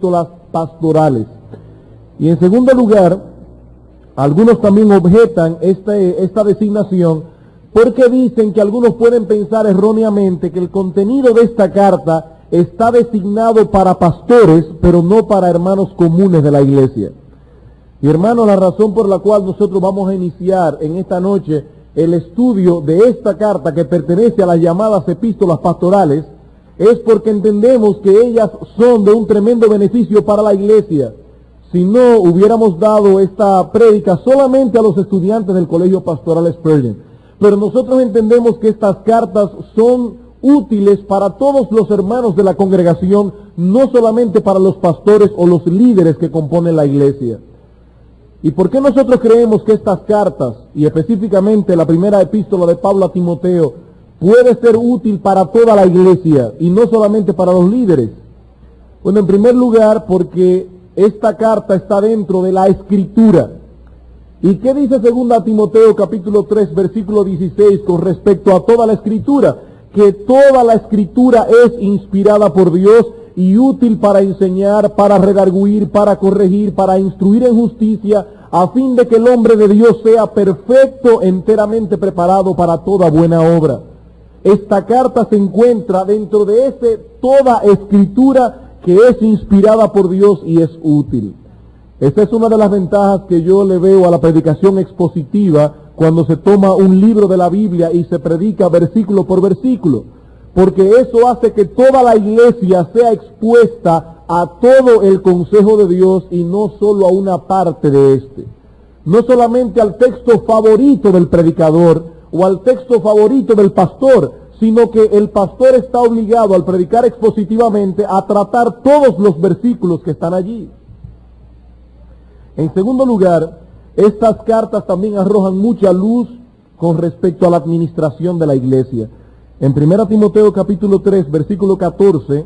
epístolas pastorales. Y en segundo lugar, algunos también objetan esta designación porque dicen que algunos pueden pensar erróneamente que el contenido de esta carta está designado para pastores, pero no para hermanos comunes de la iglesia. Y hermanos, la razón por la cual nosotros vamos a iniciar en esta noche el estudio de esta carta que pertenece a las llamadas epístolas pastorales es porque entendemos que ellas son de un tremendo beneficio para la iglesia. Si no hubiéramos dado esta prédica solamente a los estudiantes del Colegio Pastoral Spurgeon. Pero nosotros entendemos que estas cartas son útiles para todos los hermanos de la congregación, no solamente para los pastores o los líderes que componen la iglesia. ¿Y por qué nosotros creemos que estas cartas, y específicamente la primera epístola de Pablo a Timoteo, puede ser útil para toda la iglesia y no solamente para los líderes? Bueno, en primer lugar, porque esta carta está dentro de la Escritura. ¿Y qué dice 2 Timoteo capítulo 3 versículo 16 con respecto a toda la Escritura? Que toda la Escritura es inspirada por Dios y útil para enseñar, para redarguir, para corregir, para instruir en justicia, a fin de que el hombre de Dios sea perfecto, enteramente preparado para toda buena obra. Esta carta se encuentra dentro de toda Escritura que es inspirada por Dios y es útil. Esta es una de las ventajas que yo le veo a la predicación expositiva cuando se toma un libro de la Biblia y se predica versículo por versículo, porque eso hace que toda la iglesia sea expuesta a todo el consejo de Dios y no solo a una parte de este. No solamente al texto favorito del predicador o al texto favorito del pastor, sino que el pastor está obligado al predicar expositivamente a tratar todos los versículos que están allí. En segundo lugar, estas cartas también arrojan mucha luz con respecto a la administración de la iglesia. En 1 Timoteo capítulo 3, versículo 14,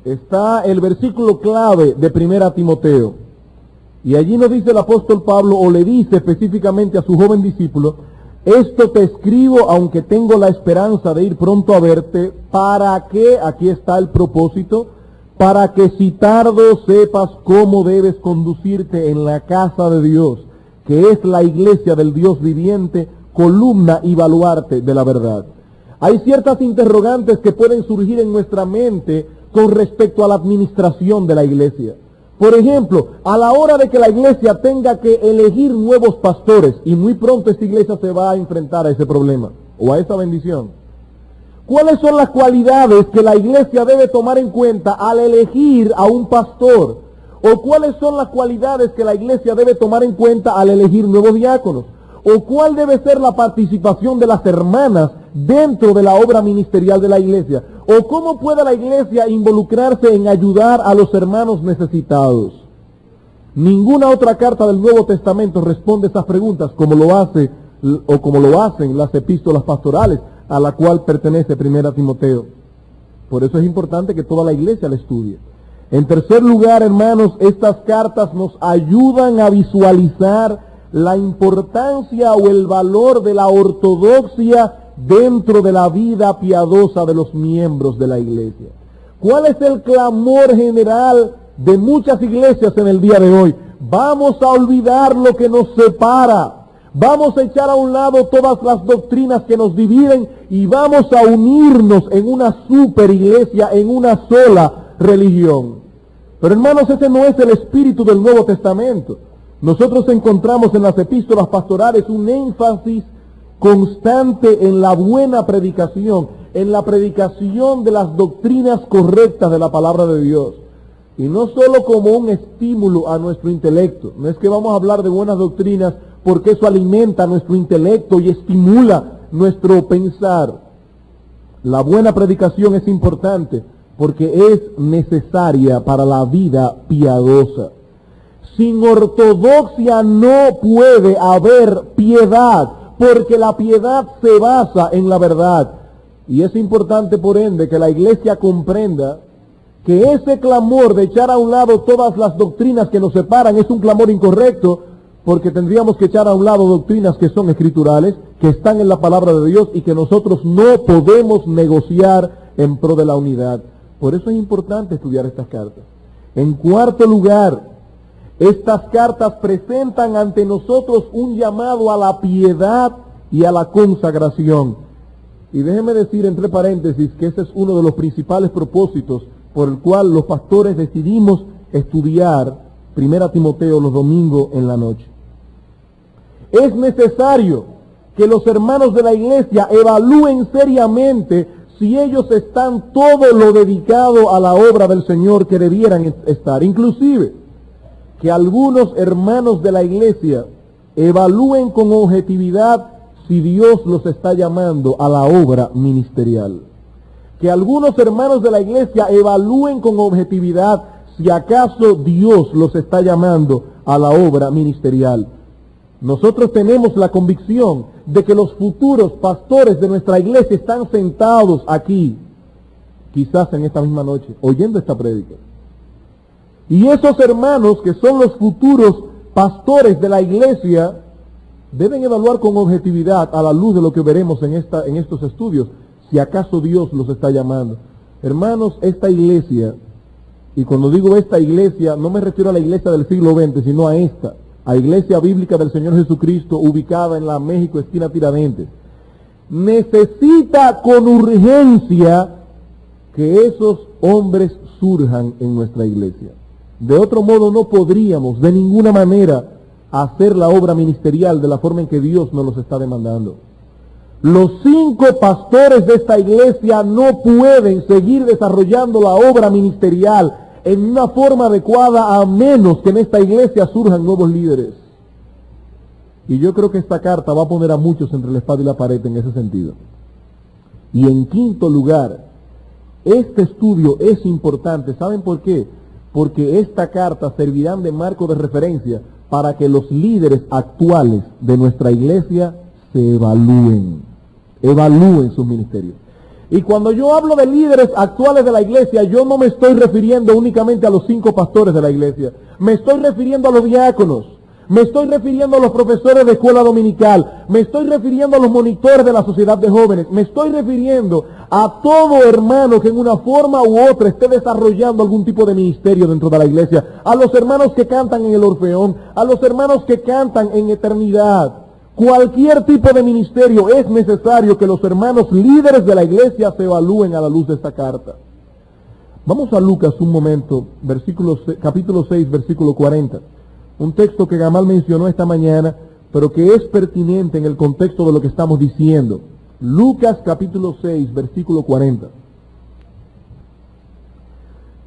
está el versículo clave de 1 Timoteo. Y allí nos dice el apóstol Pablo, o le dice específicamente a su joven discípulo: esto te escribo aunque tengo la esperanza de ir pronto a verte, para que, aquí está el propósito, para que si tardo sepas cómo debes conducirte en la casa de Dios, que es la iglesia del Dios viviente, columna y baluarte de la verdad. Hay ciertas interrogantes que pueden surgir en nuestra mente con respecto a la administración de la iglesia. Por ejemplo, a la hora de que la iglesia tenga que elegir nuevos pastores, y muy pronto esta iglesia se va a enfrentar a ese problema, o a esa bendición. ¿Cuáles son las cualidades que la iglesia debe tomar en cuenta al elegir a un pastor? ¿O cuáles son las cualidades que la iglesia debe tomar en cuenta al elegir nuevos diáconos? ¿O cuál debe ser la participación de las hermanas dentro de la obra ministerial de la iglesia? ¿O cómo puede la iglesia involucrarse en ayudar a los hermanos necesitados? Ninguna otra carta del Nuevo Testamento responde esas preguntas como lo hacen las epístolas pastorales, a la cual pertenece 1 Timoteo. Por eso es importante que toda la iglesia la estudie. En tercer lugar, hermanos, estas cartas nos ayudan a visualizar la importancia o el valor de la ortodoxia dentro de la vida piadosa de los miembros de la iglesia. ¿Cuál es el clamor general de muchas iglesias en el día de hoy? Vamos a olvidar lo que nos separa. Vamos a echar a un lado todas las doctrinas que nos dividen y vamos a unirnos en una super iglesia, en una sola religión. Pero hermanos, ese no es el espíritu del Nuevo Testamento. Nosotros encontramos en las epístolas pastorales un énfasis constante en la buena predicación, en la predicación de las doctrinas correctas de la palabra de Dios. Y no solo como un estímulo a nuestro intelecto. No es que vamos a hablar de buenas doctrinas porque eso alimenta nuestro intelecto y estimula nuestro pensar. La buena predicación es importante porque es necesaria para la vida piadosa. Sin ortodoxia no puede haber piedad, porque la piedad se basa en la verdad. Y es importante, por ende, que la iglesia comprenda que ese clamor de echar a un lado todas las doctrinas que nos separan es un clamor incorrecto, porque tendríamos que echar a un lado doctrinas que son escriturales, que están en la palabra de Dios y que nosotros no podemos negociar en pro de la unidad. Por eso es importante estudiar estas cartas. En cuarto lugar, estas cartas presentan ante nosotros un llamado a la piedad y a la consagración. Y déjeme decir entre paréntesis que ese es uno de los principales propósitos por el cual los pastores decidimos estudiar 1 Timoteo los domingos en la noche. Es necesario que los hermanos de la iglesia evalúen seriamente si ellos están todo lo dedicado a la obra del Señor que debieran estar. Inclusive, que algunos hermanos de la iglesia evalúen con objetividad si Dios los está llamando a la obra ministerial. Que algunos hermanos de la iglesia evalúen con objetividad si acaso Dios los está llamando a la obra ministerial. Nosotros tenemos la convicción de que los futuros pastores de nuestra iglesia están sentados aquí, quizás en esta misma noche, oyendo esta prédica. Y esos hermanos que son los futuros pastores de la iglesia deben evaluar con objetividad, a la luz de lo que veremos en estos estudios, si acaso Dios los está llamando. Hermanos, esta iglesia, y cuando digo esta iglesia, no me refiero a la iglesia del siglo XX, sino a Iglesia Bíblica del Señor Jesucristo, ubicada en la México, esquina Tiradentes, necesita con urgencia que esos hombres surjan en nuestra iglesia. De otro modo no podríamos de ninguna manera hacer la obra ministerial de la forma en que Dios nos los está demandando. Los 5 pastores de esta iglesia no pueden seguir desarrollando la obra ministerial en una forma adecuada a menos que en esta iglesia surjan nuevos líderes. Y yo creo que esta carta va a poner a muchos entre la espada y la pared en ese sentido. Y en quinto lugar, este estudio es importante. ¿Saben por qué? Porque esta carta servirá de marco de referencia para que los líderes actuales de nuestra iglesia se evalúen sus ministerios. Y cuando yo hablo de líderes actuales de la iglesia, yo no me estoy refiriendo únicamente a los 5 pastores de la iglesia. Me estoy refiriendo a los diáconos. Me estoy refiriendo a los profesores de escuela dominical. Me estoy refiriendo a los monitores de la sociedad de jóvenes. Me estoy refiriendo a todo hermano que en una forma u otra esté desarrollando algún tipo de ministerio dentro de la iglesia. A los hermanos que cantan en el Orfeón. A los hermanos que cantan en eternidad. Cualquier tipo de ministerio es necesario que los hermanos líderes de la iglesia se evalúen a la luz de esta carta. Vamos a Lucas un momento, capítulo 6, versículo 40. Un texto que Gamal mencionó esta mañana, pero que es pertinente en el contexto de lo que estamos diciendo. Lucas capítulo 6, versículo 40.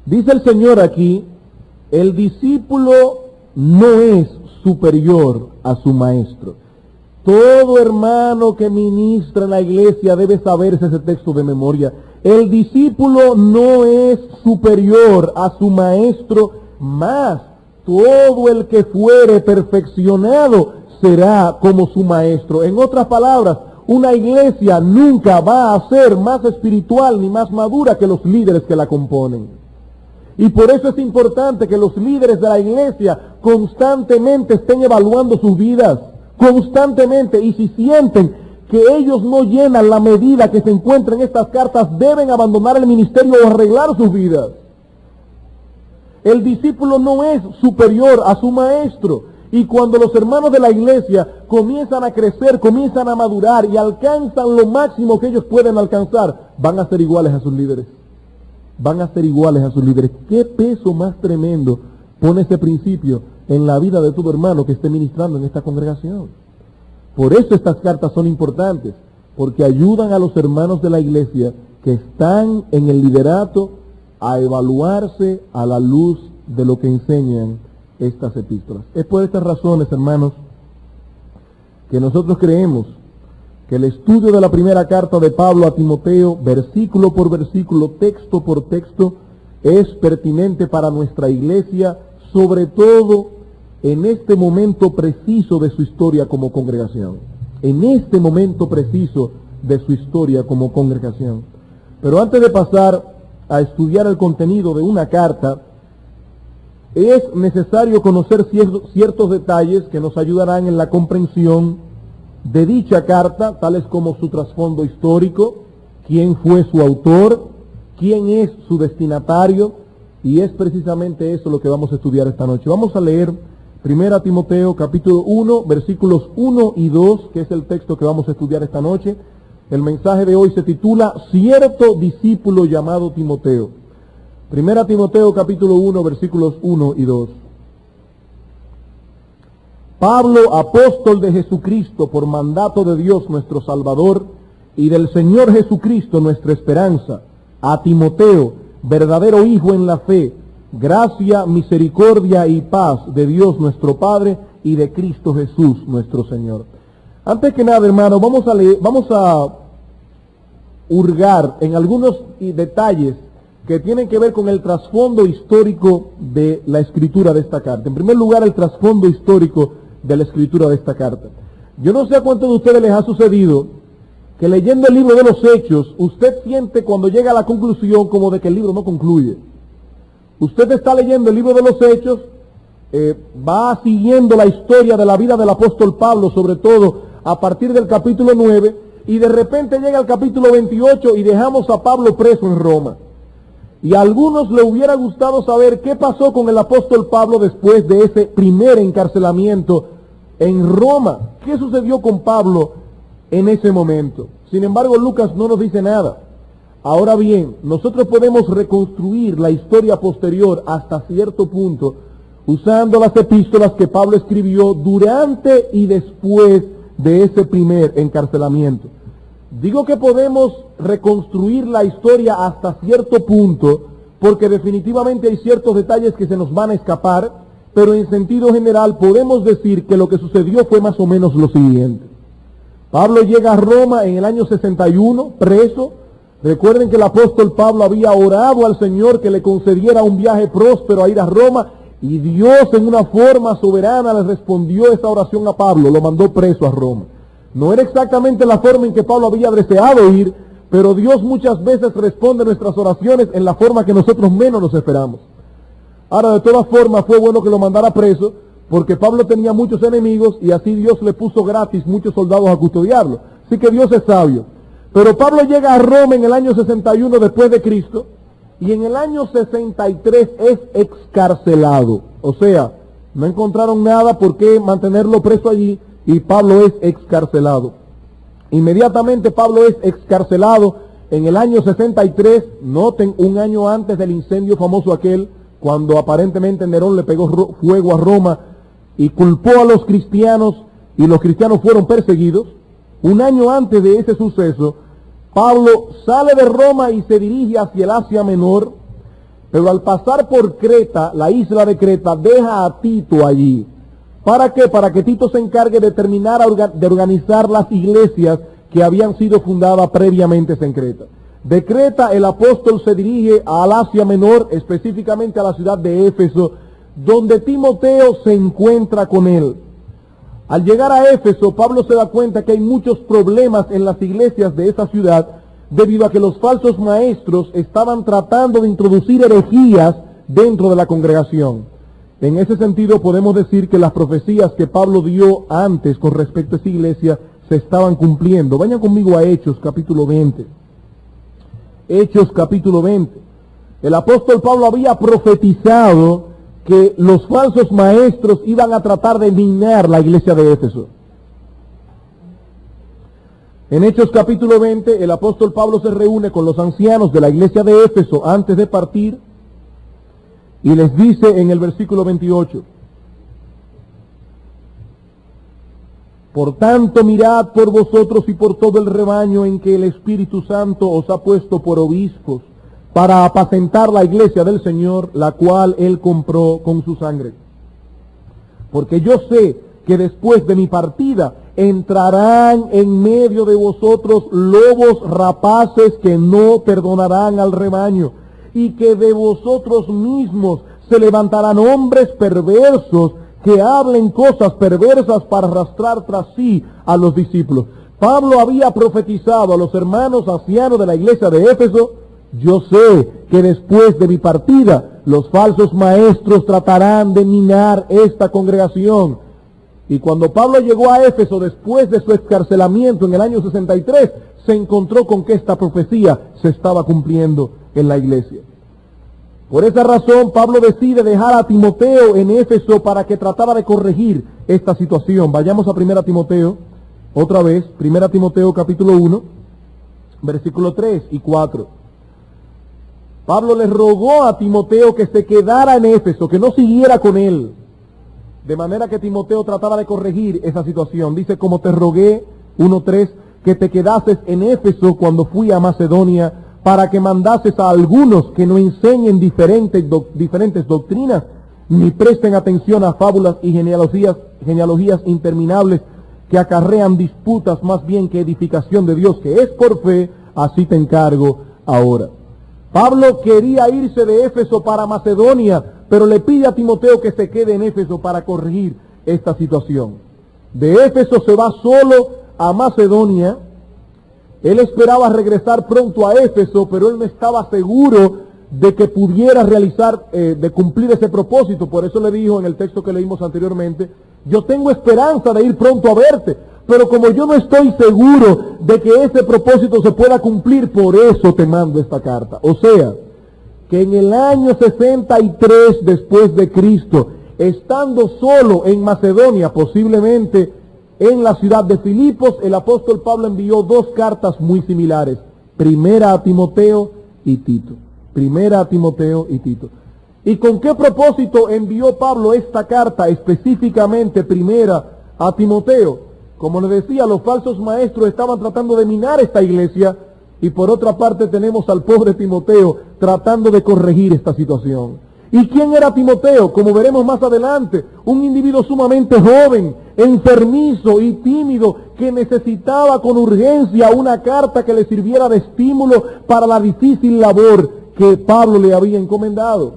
Dice el Señor aquí, el discípulo no es superior a su maestro. Todo hermano que ministra en la iglesia debe saberse ese texto de memoria. El discípulo no es superior a su maestro, más todo el que fuere perfeccionado será como su maestro. En otras palabras, una iglesia nunca va a ser más espiritual ni más madura que los líderes que la componen. Y por eso es importante que los líderes de la iglesia constantemente estén evaluando sus vidas. Constantemente, y si sienten que ellos no llenan la medida que se encuentra en estas cartas, deben abandonar el ministerio o arreglar sus vidas. El discípulo no es superior a su maestro. Y cuando los hermanos de la iglesia comienzan a crecer, comienzan a madurar y alcanzan lo máximo que ellos pueden alcanzar, van a ser iguales a sus líderes. Van a ser iguales a sus líderes. ¿Qué peso más tremendo pone ese principio en la vida de todo hermano que esté ministrando en esta congregación? Por eso estas cartas son importantes, porque ayudan a los hermanos de la iglesia que están en el liderato a evaluarse a la luz de lo que enseñan estas epístolas. Es por estas razones, hermanos, que nosotros creemos que el estudio de la primera carta de Pablo a Timoteo, versículo por versículo, texto por texto, es pertinente para nuestra iglesia, sobre todo en este momento preciso de su historia como congregación. En este momento preciso de su historia como congregación. Pero antes de pasar a estudiar el contenido de una carta, es necesario conocer ciertos detalles que nos ayudarán en la comprensión de dicha carta, tales como su trasfondo histórico, quién fue su autor, quién es su destinatario, y es precisamente eso lo que vamos a estudiar esta noche. Vamos a leer 1 Timoteo capítulo 1, versículos 1 y 2, que es el texto que vamos a estudiar esta noche. El mensaje de hoy se titula Cierto discípulo llamado Timoteo. 1 Timoteo capítulo 1, versículos 1 y 2. Pablo, apóstol de Jesucristo, por mandato de Dios nuestro Salvador, y del Señor Jesucristo nuestra esperanza, a Timoteo, verdadero hijo en la fe, gracia, misericordia y paz de Dios nuestro Padre y de Cristo Jesús nuestro Señor. Antes que nada, hermano, vamos a hurgar en algunos detalles que tienen que ver con el trasfondo histórico de la escritura de esta carta. En primer lugar, el trasfondo histórico de la escritura de esta carta. Yo no sé a cuántos de ustedes les ha sucedido que leyendo el libro de los Hechos, usted siente cuando llega a la conclusión como de que el libro no concluye. Usted está leyendo el libro de los Hechos, va siguiendo la historia de la vida del apóstol Pablo, sobre todo a partir del capítulo 9, y de repente llega al capítulo 28 y dejamos a Pablo preso en Roma. Y a algunos le hubiera gustado saber qué pasó con el apóstol Pablo después de ese primer encarcelamiento en Roma. ¿Qué sucedió con Pablo en ese momento? Sin embargo, Lucas no nos dice nada. Ahora bien, nosotros podemos reconstruir la historia posterior hasta cierto punto usando las epístolas que Pablo escribió durante y después de ese primer encarcelamiento. Digo que podemos reconstruir la historia hasta cierto punto porque definitivamente hay ciertos detalles que se nos van a escapar, pero en sentido general podemos decir que lo que sucedió fue más o menos lo siguiente. Pablo llega a Roma en el año 61, preso. Recuerden que el apóstol Pablo había orado al Señor que le concediera un viaje próspero a ir a Roma, y Dios en una forma soberana le respondió esa oración a Pablo, lo mandó preso a Roma. No era exactamente la forma en que Pablo había deseado ir, pero Dios muchas veces responde nuestras oraciones en la forma que nosotros menos nos esperamos. Ahora, de todas formas, fue bueno que lo mandara preso, porque Pablo tenía muchos enemigos y así Dios le puso gratis muchos soldados a custodiarlo. Así que Dios es sabio. Pero Pablo llega a Roma en el año 61 después de Cristo, y en el año 63 es excarcelado. O sea, no encontraron nada por qué mantenerlo preso allí, y Pablo es excarcelado. Inmediatamente Pablo es excarcelado en el año 63, noten, un año antes del incendio famoso aquel, cuando aparentemente Nerón le pegó fuego a Roma y culpó a los cristianos, y los cristianos fueron perseguidos. Un año antes de ese suceso, Pablo sale de Roma y se dirige hacia el Asia Menor, pero al pasar por Creta, la isla de Creta, deja a Tito allí. ¿Para qué? Para que Tito se encargue de terminar de organizar las iglesias que habían sido fundadas previamente en Creta. De Creta el apóstol se dirige al Asia Menor, específicamente a la ciudad de Éfeso, donde Timoteo se encuentra con él. Al llegar a Éfeso, Pablo se da cuenta que hay muchos problemas en las iglesias de esa ciudad, debido a que los falsos maestros estaban tratando de introducir herejías dentro de la congregación. En ese sentido podemos decir que las profecías que Pablo dio antes con respecto a esa iglesia se estaban cumpliendo. Vayan conmigo a Hechos capítulo 20. Hechos capítulo 20. El apóstol Pablo había profetizado que los falsos maestros iban a tratar de minar la iglesia de Éfeso. En Hechos capítulo 20, el apóstol Pablo se reúne con los ancianos de la iglesia de Éfeso antes de partir, y les dice en el versículo 28, por tanto mirad por vosotros y por todo el rebaño en que el Espíritu Santo os ha puesto por obispos, para apacentar la iglesia del Señor, la cual Él compró con su sangre. Porque yo sé que después de mi partida entrarán en medio de vosotros lobos rapaces que no perdonarán al rebaño, y que de vosotros mismos se levantarán hombres perversos que hablen cosas perversas para arrastrar tras sí a los discípulos. Pablo había profetizado a los hermanos ancianos de la iglesia de Éfeso: yo sé que después de mi partida los falsos maestros tratarán de minar esta congregación. Y cuando Pablo llegó a Éfeso después de su excarcelamiento en el año 63, se encontró con que esta profecía se estaba cumpliendo. en la iglesia. Por esa razón, Pablo decide dejar a Timoteo en Éfeso para que tratara de corregir esta situación. Vayamos a 1 Timoteo, otra vez, 1 Timoteo capítulo 1, versículos 3 y 4. Pablo le rogó a Timoteo que se quedara en Éfeso, que no siguiera con él. De manera que Timoteo trataba de corregir esa situación. Dice, como te rogué, 1:3, que te quedases en Éfeso cuando fui a Macedonia, para que mandases a algunos que no enseñen diferentes doctrinas, ni presten atención a fábulas y genealogías interminables que acarrean disputas más bien que edificación de Dios, que es por fe, así te encargo ahora. Pablo quería irse de Éfeso para Macedonia, pero le pide a Timoteo que se quede en Éfeso para corregir esta situación. De Éfeso se va solo a Macedonia. Él esperaba regresar pronto a Éfeso, pero él no estaba seguro de que pudiera realizar, de cumplir ese propósito. Por eso le dijo en el texto que leímos anteriormente, yo tengo esperanza de ir pronto a verte, pero como yo no estoy seguro de que ese propósito se pueda cumplir, por eso te mando esta carta. O sea, que en el año 63 después de Cristo, estando solo en Macedonia, posiblemente en la ciudad de Filipos, el apóstol Pablo envió dos cartas muy similares, primera a Timoteo y Tito. Primera a Timoteo y Tito. ¿Y con qué propósito envió Pablo esta carta, específicamente primera a Timoteo? Como le decía, los falsos maestros estaban tratando de minar esta iglesia, y por otra parte tenemos al pobre Timoteo tratando de corregir esta situación. ¿Y quién era Timoteo? Como veremos más adelante, un individuo sumamente joven, enfermizo y tímido, que necesitaba con urgencia una carta que le sirviera de estímulo para la difícil labor que Pablo le había encomendado.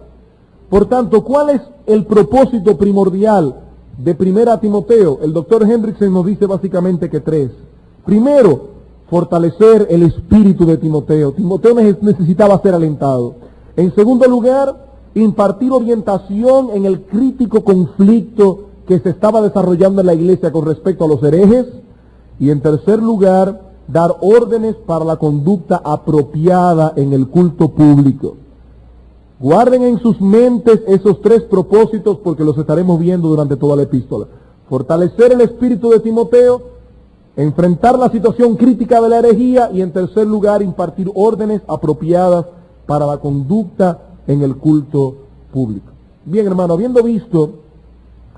Por tanto, ¿cuál es el propósito primordial de 1 Timoteo? El doctor Hendrickson nos dice básicamente que 3. Primero, fortalecer el espíritu de Timoteo. Timoteo necesitaba ser alentado. En segundo lugar, impartir orientación en el crítico conflicto que se estaba desarrollando en la iglesia con respecto a los herejes. Y en tercer lugar, dar órdenes para la conducta apropiada en el culto público. Guarden en sus mentes esos 3 propósitos porque los estaremos viendo durante toda la epístola. Fortalecer el espíritu de Timoteo, enfrentar la situación crítica de la herejía y en tercer lugar impartir órdenes apropiadas para la conducta en el culto público. Bien, hermano, habiendo visto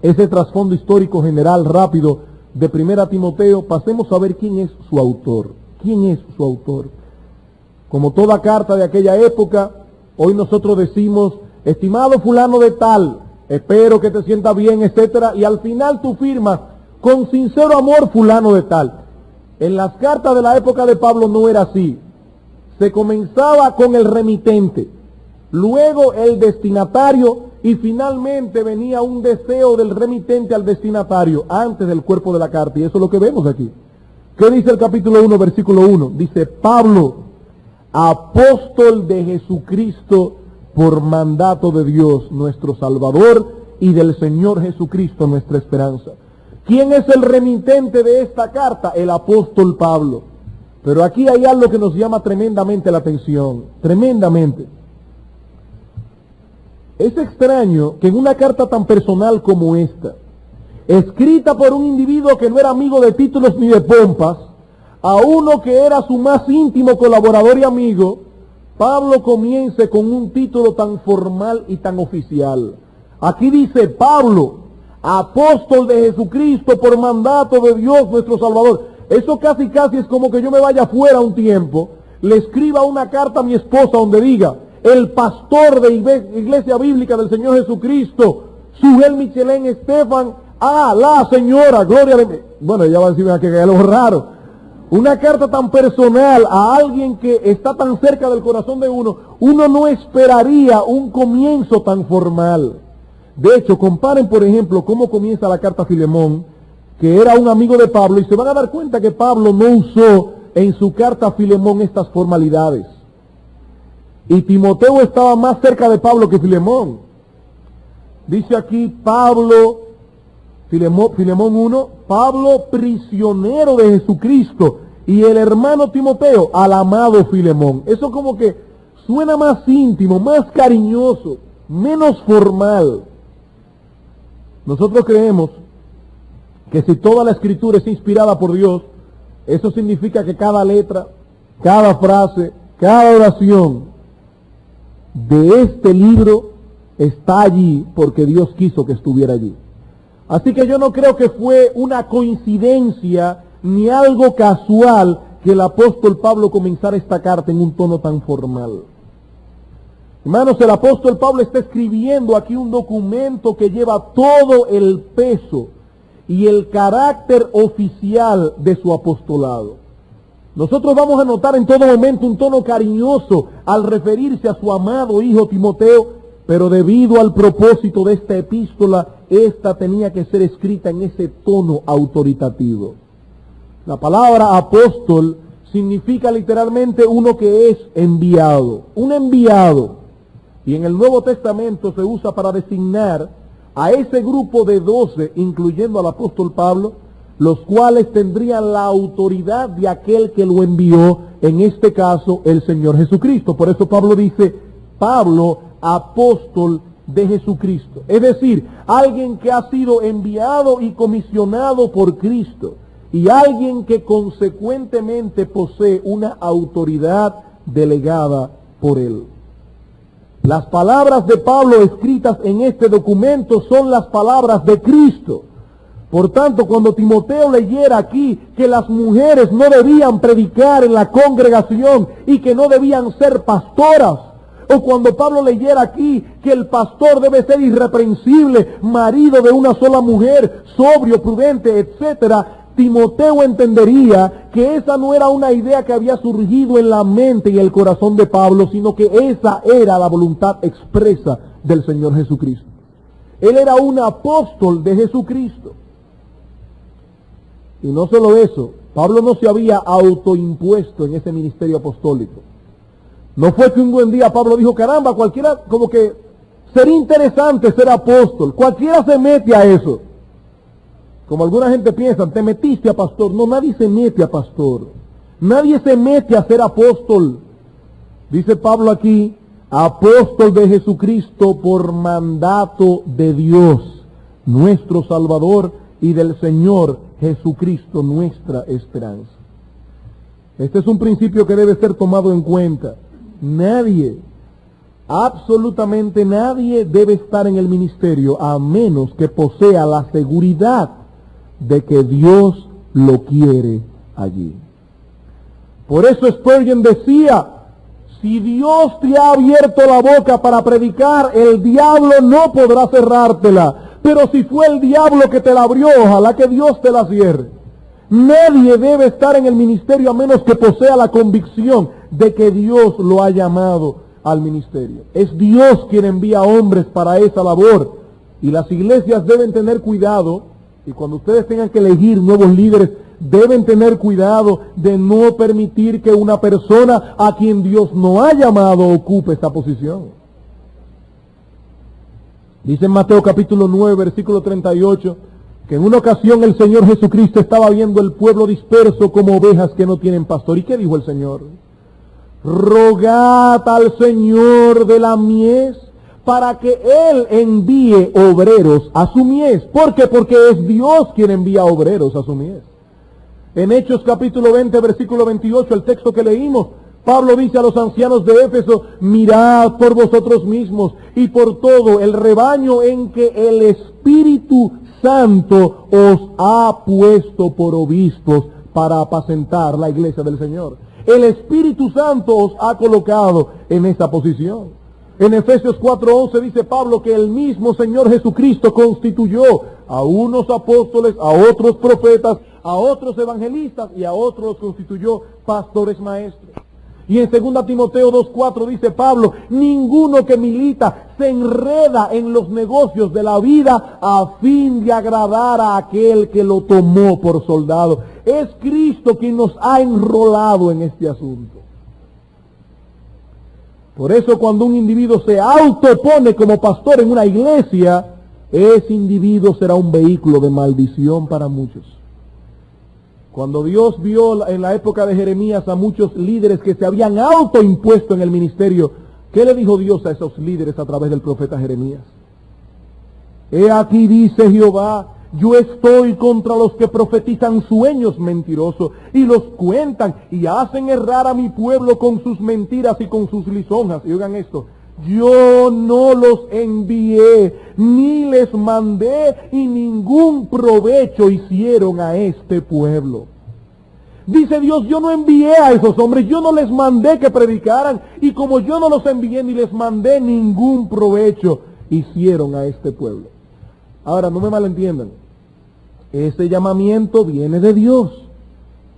ese trasfondo histórico general rápido de 1 Timoteo, pasemos a ver quién es su autor. ¿Quién es su autor? Como toda carta de aquella época, hoy nosotros decimos, estimado fulano de tal, espero que te sienta bien, etcétera, y al final tú firmas, con sincero amor fulano de tal. En las cartas de la época de Pablo no era así. Se comenzaba con el remitente, luego el destinatario y finalmente venía un deseo del remitente al destinatario antes del cuerpo de la carta. Y eso es lo que vemos aquí. ¿Qué dice el capítulo 1, versículo 1? Dice, Pablo, apóstol de Jesucristo por mandato de Dios, nuestro Salvador, y del Señor Jesucristo, nuestra esperanza. ¿Quién es el remitente de esta carta? El apóstol Pablo. Pero aquí hay algo que nos llama tremendamente la atención, tremendamente. Es extraño que en una carta tan personal como esta, escrita por un individuo que no era amigo de títulos ni de pompas, a uno que era su más íntimo colaborador y amigo, Pablo comience con un título tan formal y tan oficial. Aquí dice Pablo, apóstol de Jesucristo por mandato de Dios nuestro Salvador. Eso casi es como que yo me vaya afuera un tiempo, le escriba una carta a mi esposa donde diga, el pastor de Iglesia Bíblica del Señor Jesucristo, Sugel Michelén Estefan, la señora, gloria a Dios. Bueno, ella va a decirme que es algo raro. Una carta tan personal a alguien que está tan cerca del corazón de uno, uno no esperaría un comienzo tan formal. De hecho, comparen por ejemplo cómo comienza la carta a Filemón, que era un amigo de Pablo, y se van a dar cuenta que Pablo no usó en su carta a Filemón estas formalidades. Y Timoteo estaba más cerca de Pablo que Filemón. Dice aquí Pablo, Filemón 1, Pablo prisionero de Jesucristo, y el hermano Timoteo al amado Filemón. Eso como que suena más íntimo, más cariñoso, menos formal. Nosotros creemos que si toda la escritura es inspirada por Dios, eso significa que cada letra, cada frase, cada oración de este libro está allí porque Dios quiso que estuviera allí. Así que yo no creo que fue una coincidencia ni algo casual que el apóstol Pablo comenzara esta carta en un tono tan formal. Hermanos, el apóstol Pablo está escribiendo aquí un documento que lleva todo el peso y el carácter oficial de su apostolado. Nosotros vamos a notar en todo momento un tono cariñoso al referirse a su amado hijo Timoteo, pero debido al propósito de esta epístola, esta tenía que ser escrita en ese tono autoritativo. La palabra apóstol significa literalmente uno que es enviado, un enviado. Y en el Nuevo Testamento se usa para designar a ese grupo de 12, incluyendo al apóstol Pablo, los cuales tendrían la autoridad de aquel que lo envió, en este caso el Señor Jesucristo. Por eso Pablo dice, Pablo, apóstol de Jesucristo. Es decir, alguien que ha sido enviado y comisionado por Cristo, y alguien que consecuentemente posee una autoridad delegada por él. Las palabras de Pablo escritas en este documento son las palabras de Cristo. Por tanto, cuando Timoteo leyera aquí que las mujeres no debían predicar en la congregación y que no debían ser pastoras, o cuando Pablo leyera aquí que el pastor debe ser irreprensible, marido de una sola mujer, sobrio, prudente, etcétera, Timoteo entendería que esa no era una idea que había surgido en la mente y el corazón de Pablo, sino que esa era la voluntad expresa del Señor Jesucristo. Él era un apóstol de Jesucristo. Y no solo eso, Pablo no se había autoimpuesto en ese ministerio apostólico. No fue que un buen día Pablo dijo, caramba, cualquiera, como que sería interesante ser apóstol, cualquiera se mete a eso. Como alguna gente piensa, te metiste a pastor. No, nadie se mete a pastor. Nadie se mete a ser apóstol. Dice Pablo aquí, apóstol de Jesucristo por mandato de Dios, nuestro Salvador, y del Señor Jesucristo, nuestra esperanza. Este es un principio que debe ser tomado en cuenta. Nadie, absolutamente nadie debe estar en el ministerio a menos que posea la seguridad de que Dios lo quiere allí. Por eso Spurgeon decía, si Dios te ha abierto la boca para predicar, el diablo no podrá cerrártela. Pero si fue el diablo que te la abrió, ojalá que Dios te la cierre. Nadie debe estar en el ministerio a menos que posea la convicción de que Dios lo ha llamado al ministerio. Es Dios quien envía hombres para esa labor. Y las iglesias deben tener cuidado. Y cuando ustedes tengan que elegir nuevos líderes, deben tener cuidado de no permitir que una persona a quien Dios no ha llamado ocupe esa posición. Dice en Mateo capítulo 9, versículo 38, que en una ocasión el Señor Jesucristo estaba viendo el pueblo disperso como ovejas que no tienen pastor. ¿Y qué dijo el Señor? Rogad al Señor de la mies para que Él envíe obreros a su mies. ¿Por qué? Porque es Dios quien envía obreros a su mies. En Hechos capítulo 20, versículo 28, el texto que leímos, Pablo dice a los ancianos de Éfeso, mirad por vosotros mismos y por todo el rebaño en que el Espíritu Santo os ha puesto por obispos para apacentar la iglesia del Señor. El Espíritu Santo os ha colocado en esa posición. En Efesios 4:11 dice Pablo que el mismo Señor Jesucristo constituyó a unos apóstoles, a otros profetas, a otros evangelistas y a otros los constituyó pastores maestros. Y en 2 Timoteo 2:4 dice Pablo, ninguno que milita se enreda en los negocios de la vida a fin de agradar a aquel que lo tomó por soldado. Es Cristo quien nos ha enrolado en este asunto. Por eso cuando un individuo se autopone como pastor en una iglesia, ese individuo será un vehículo de maldición para muchos. Cuando Dios vio en la época de Jeremías a muchos líderes que se habían autoimpuesto en el ministerio, ¿qué le dijo Dios a esos líderes a través del profeta Jeremías? He aquí dice Jehová, yo estoy contra los que profetizan sueños mentirosos y los cuentan y hacen errar a mi pueblo con sus mentiras y con sus lisonjas. Y oigan esto, yo no los envié, ni les mandé y ningún provecho hicieron a este pueblo. Dice Dios, yo no envié a esos hombres, yo no les mandé que predicaran, y como yo no los envié ni les mandé, ningún provecho hicieron a este pueblo. Ahora, no me malentiendan, ese llamamiento viene de Dios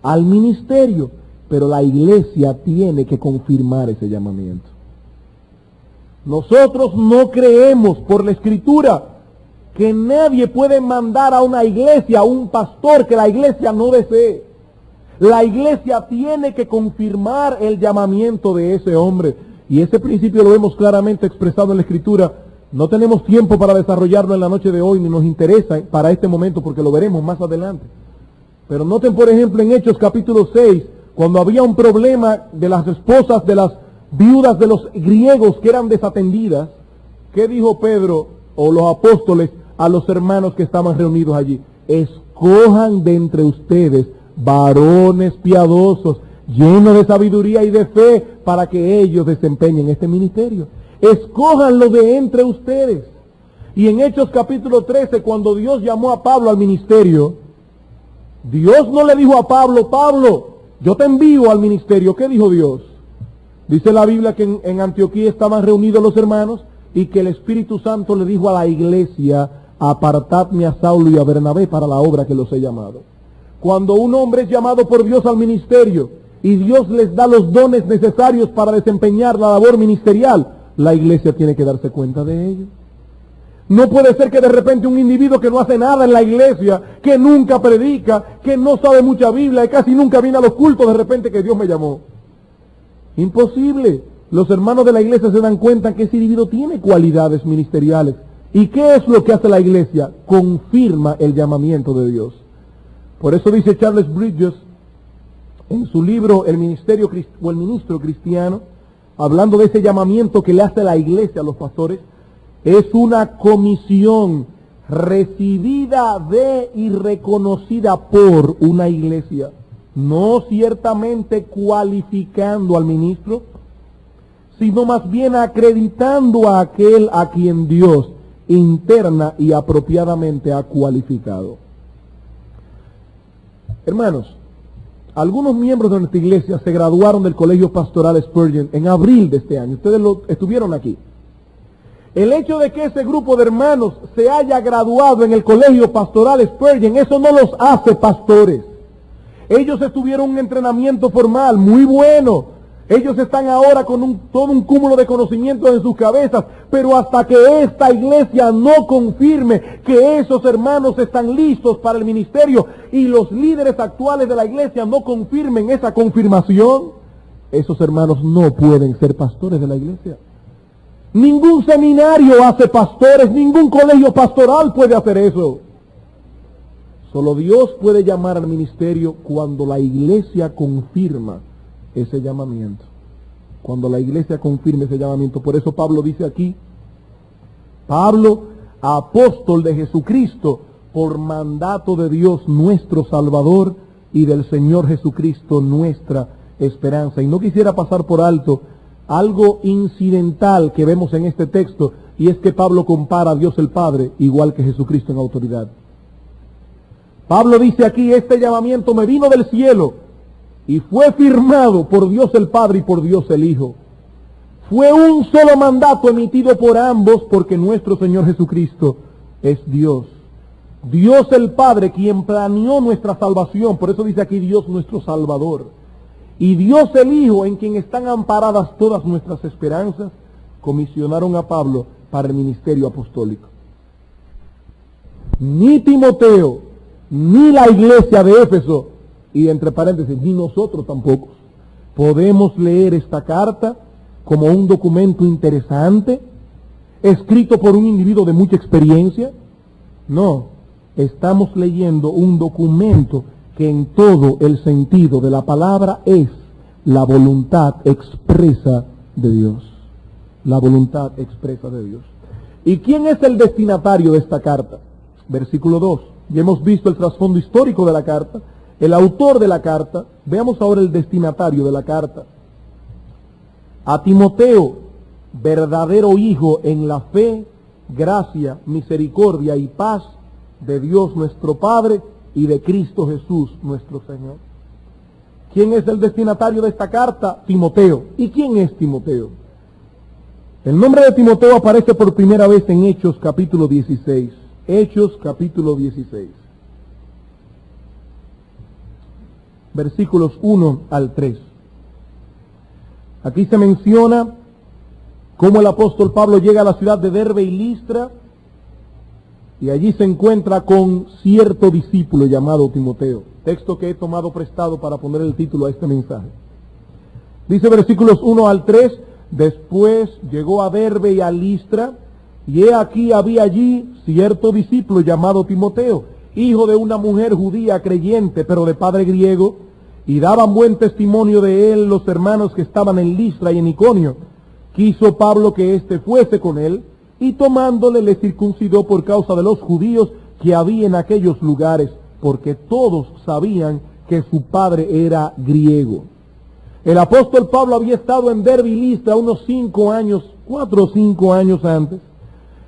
al ministerio, pero la iglesia tiene que confirmar ese llamamiento. Nosotros no creemos por la Escritura que nadie puede mandar a una iglesia, a un pastor que la iglesia no desee. La iglesia tiene que confirmar el llamamiento de ese hombre. Y ese principio lo vemos claramente expresado en la Escritura. No tenemos tiempo para desarrollarlo en la noche de hoy, ni nos interesa para este momento porque lo veremos más adelante. Pero noten, por ejemplo, en Hechos capítulo 6, cuando había un problema de las esposas de las viudas de los griegos que eran desatendidas, ¿qué dijo Pedro o los apóstoles a los hermanos que estaban reunidos allí? Escojan de entre ustedes varones piadosos, llenos de sabiduría y de fe, para que ellos desempeñen este ministerio. Escójanlo de entre ustedes. Y en Hechos capítulo 13, cuando Dios llamó a Pablo al ministerio, Dios no le dijo a Pablo, Pablo, yo te envío al ministerio. ¿Qué dijo Dios? Dice la Biblia que en Antioquía estaban reunidos los hermanos y que el Espíritu Santo le dijo a la iglesia, apartadme a Saulo y a Bernabé para la obra que los he llamado. Cuando un hombre es llamado por Dios al ministerio y Dios les da los dones necesarios para desempeñar la labor ministerial, la iglesia tiene que darse cuenta de ello. No puede ser que de repente un individuo que no hace nada en la iglesia, que nunca predica, que no sabe mucha Biblia y casi nunca viene a los cultos, de repente que Dios me llamó. Imposible. Los hermanos de la iglesia se dan cuenta que ese individuo tiene cualidades ministeriales. ¿Y qué es lo que hace la iglesia? Confirma el llamamiento de Dios. Por eso dice Charles Bridges en su libro El Ministerio o el Ministro Cristiano, hablando de ese llamamiento que le hace la iglesia a los pastores, es una comisión recibida de y reconocida por una iglesia, no ciertamente cualificando al ministro, sino más bien acreditando a aquel a quien Dios interna y apropiadamente ha cualificado. Hermanos, algunos miembros de nuestra iglesia se graduaron del Colegio Pastoral Spurgeon en abril de este año. Ustedes estuvieron aquí. El hecho de que ese grupo de hermanos se haya graduado en el Colegio Pastoral Spurgeon, eso no los hace pastores. Ellos tuvieron un entrenamiento formal muy bueno. Ellos están ahora con todo un cúmulo de conocimientos en sus cabezas, pero hasta que esta iglesia no confirme que esos hermanos están listos para el ministerio y los líderes actuales de la iglesia no confirmen esa confirmación, esos hermanos no pueden ser pastores de la iglesia. Ningún seminario hace pastores, ningún colegio pastoral puede hacer eso. Solo Dios puede llamar al ministerio cuando la iglesia confirma ese llamamiento. Cuando la iglesia confirme ese llamamiento. Por eso Pablo dice aquí, Pablo, apóstol de Jesucristo, por mandato de Dios nuestro Salvador y del Señor Jesucristo nuestra esperanza. Y no quisiera pasar por alto algo incidental que vemos en este texto, y es que Pablo compara a Dios el Padre igual que Jesucristo en autoridad. Pablo dice aquí, este llamamiento me vino del cielo y fue firmado por Dios el Padre y por Dios el Hijo. Fue un solo mandato emitido por ambos, porque nuestro Señor Jesucristo es Dios. Dios el Padre, quien planeó nuestra salvación, por eso dice aquí Dios nuestro Salvador. Y Dios el Hijo, en quien están amparadas todas nuestras esperanzas, comisionaron a Pablo para el ministerio apostólico. Ni Timoteo, ni la iglesia de Éfeso, y entre paréntesis, ni nosotros tampoco, podemos leer esta carta como un documento interesante, escrito por un individuo de mucha experiencia. No, estamos leyendo un documento que en todo el sentido de la palabra es la voluntad expresa de Dios. La voluntad expresa de Dios. ¿Y quién es el destinatario de esta carta? Versículo 2. Ya hemos visto el trasfondo histórico de la carta, el autor de la carta. Veamos ahora el destinatario de la carta. A Timoteo, verdadero hijo en la fe, gracia, misericordia y paz de Dios nuestro Padre y de Cristo Jesús nuestro Señor. ¿Quién es el destinatario de esta carta? Timoteo. ¿Y quién es Timoteo? El nombre de Timoteo aparece por primera vez en Hechos capítulo 16. Hechos capítulo 16. Versículos 1 al 3. Aquí se menciona cómo el apóstol Pablo llega a la ciudad de Derbe y Listra, y allí se encuentra con cierto discípulo llamado Timoteo. Texto que he tomado prestado para poner el título a este mensaje. Dice versículos 1 al 3, después llegó a Derbe y a Listra, y he aquí había allí cierto discípulo llamado Timoteo, hijo de una mujer judía creyente, pero de padre griego, y daban buen testimonio de él los hermanos que estaban en Listra y en Iconio. Quiso Pablo que éste fuese con él, y tomándole le circuncidó por causa de los judíos que había en aquellos lugares, porque todos sabían que su padre era griego. El apóstol Pablo había estado en Derbe y Listra unos 5 años, 4 o 5 años antes,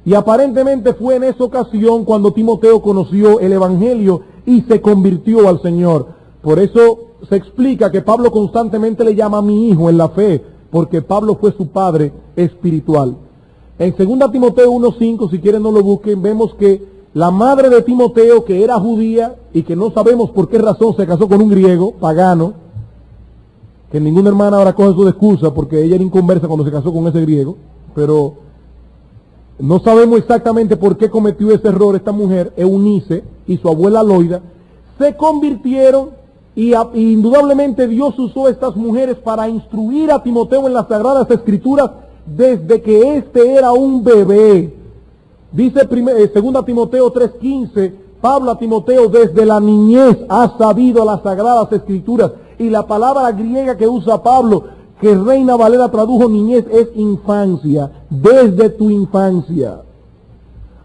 y aparentemente fue en esa ocasión cuando Timoteo conoció el Evangelio y se convirtió al Señor. Por eso se explica que Pablo constantemente le llama mi hijo en la fe, porque Pablo fue su padre espiritual. En 2 Timoteo 1:5, si quieren no lo busquen, vemos que la madre de Timoteo, que era judía y que no sabemos por qué razón se casó con un griego, pagano, que ninguna hermana ahora coge su excusa porque ella era inconversa cuando se casó con ese griego, pero no sabemos exactamente por qué cometió ese error esta mujer, Eunice, y su abuela Loida, se convirtieron y indudablemente Dios usó a estas mujeres para instruir a Timoteo en las Sagradas Escrituras desde que éste era un bebé. Dice 2 Timoteo 3:15, Pablo a Timoteo, desde la niñez has sabido las Sagradas Escrituras. Y la palabra griega que usa Pablo, que Reina Valera tradujo niñez, es infancia, desde tu infancia.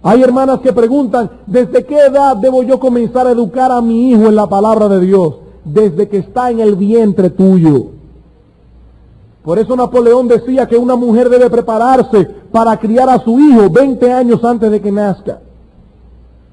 Hay hermanas que preguntan, ¿desde qué edad debo yo comenzar a educar a mi hijo en la palabra de Dios? Desde que está en el vientre tuyo. Por eso Napoleón decía que una mujer debe prepararse para criar a su hijo 20 años antes de que nazca.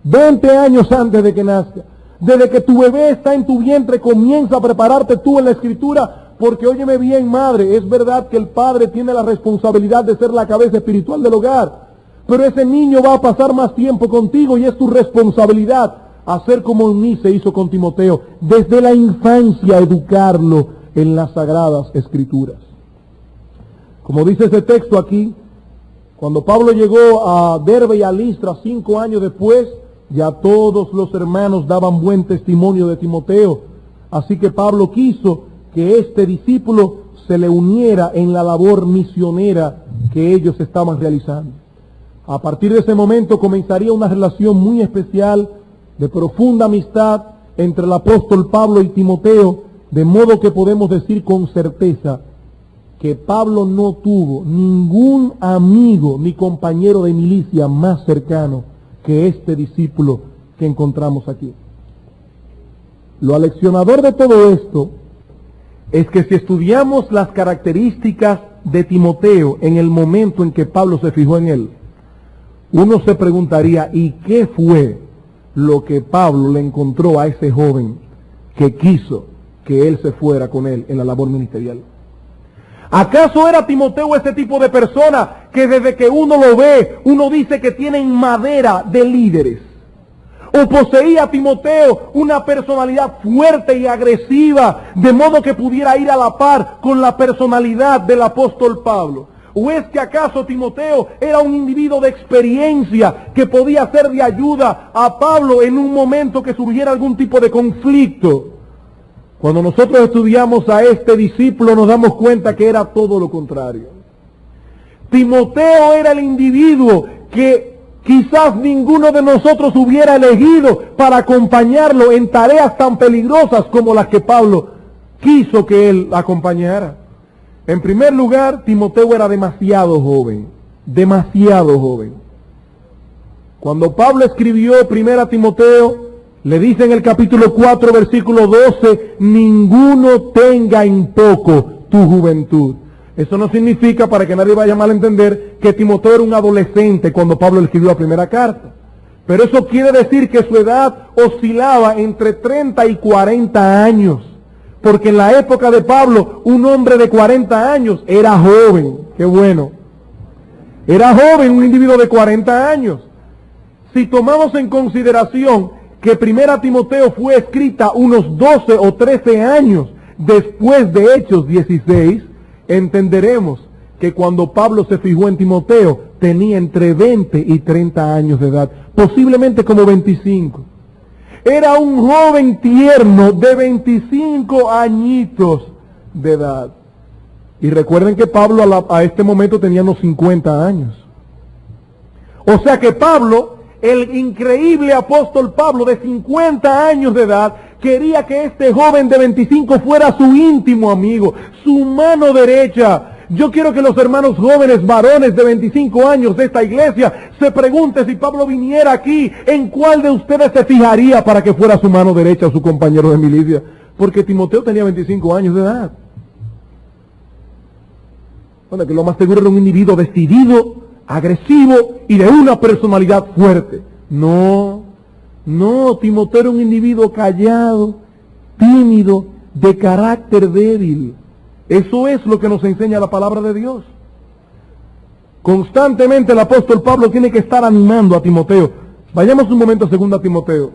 20 años antes de que nazca. Desde que tu bebé está en tu vientre, comienza a prepararte tú en la Escritura, porque óyeme bien, madre, es verdad que el padre tiene la responsabilidad de ser la cabeza espiritual del hogar, pero ese niño va a pasar más tiempo contigo y es tu responsabilidad hacer como Eunice hizo con Timoteo, desde la infancia educarlo en las Sagradas Escrituras. Como dice ese texto aquí, cuando Pablo llegó a Derbe y a Listra 5 años después, ya todos los hermanos daban buen testimonio de Timoteo. Así que Pablo quiso que este discípulo se le uniera en la labor misionera que ellos estaban realizando. A partir de ese momento comenzaría una relación muy especial, de profunda amistad entre el apóstol Pablo y Timoteo, de modo que podemos decir con certeza que Pablo no tuvo ningún amigo ni compañero de milicia más cercano que este discípulo que encontramos aquí. Lo aleccionador de todo esto es que si estudiamos las características de Timoteo en el momento en que Pablo se fijó en él, uno se preguntaría, ¿y qué fue lo que Pablo le encontró a ese joven que quiso que él se fuera con él en la labor ministerial? ¿Acaso era Timoteo ese tipo de persona que desde que uno lo ve, uno dice que tienen madera de líderes? ¿O poseía Timoteo una personalidad fuerte y agresiva, de modo que pudiera ir a la par con la personalidad del apóstol Pablo? ¿O es que acaso Timoteo era un individuo de experiencia que podía ser de ayuda a Pablo en un momento que surgiera algún tipo de conflicto? Cuando nosotros estudiamos a este discípulo nos damos cuenta que era todo lo contrario. Timoteo era el individuo que Quizás ninguno de nosotros hubiera elegido para acompañarlo en tareas tan peligrosas como las que Pablo quiso que él acompañara. En primer lugar, Timoteo era demasiado joven, demasiado joven. Cuando Pablo escribió 1 Timoteo, le dice en el capítulo 4, versículo 12, ninguno tenga en poco tu juventud. Eso no significa, para que nadie vaya a malentender, que Timoteo era un adolescente cuando Pablo le escribió la primera carta. Pero eso quiere decir que su edad oscilaba entre 30 y 40 años. Porque en la época de Pablo, un hombre de 40 años era joven. ¡Qué bueno! Era joven un individuo de 40 años. Si tomamos en consideración que 1 Timoteo fue escrita unos 12 o 13 años después de Hechos 16, entenderemos que cuando Pablo se fijó en Timoteo tenía entre 20 y 30 años de edad, posiblemente como 25. Era un joven tierno de 25 añitos de edad. Y recuerden que Pablo a este momento tenía unos 50 años. O sea que Pablo, el increíble apóstol Pablo de 50 años de edad, quería que este joven de 25 fuera su íntimo amigo, su mano derecha. Yo quiero que los hermanos jóvenes, varones de 25 años de esta iglesia, se pregunten si Pablo viniera aquí, ¿en cuál de ustedes se fijaría para que fuera su mano derecha o su compañero de milicia? Porque Timoteo tenía 25 años de edad. Bueno, que lo más seguro era un individuo decidido, agresivo y de una personalidad fuerte. No, Timoteo era un individuo callado, tímido, de carácter débil. Eso es lo que nos enseña la palabra de Dios. Constantemente el apóstol Pablo tiene que estar animando a Timoteo. Vayamos un momento a 2 Timoteo.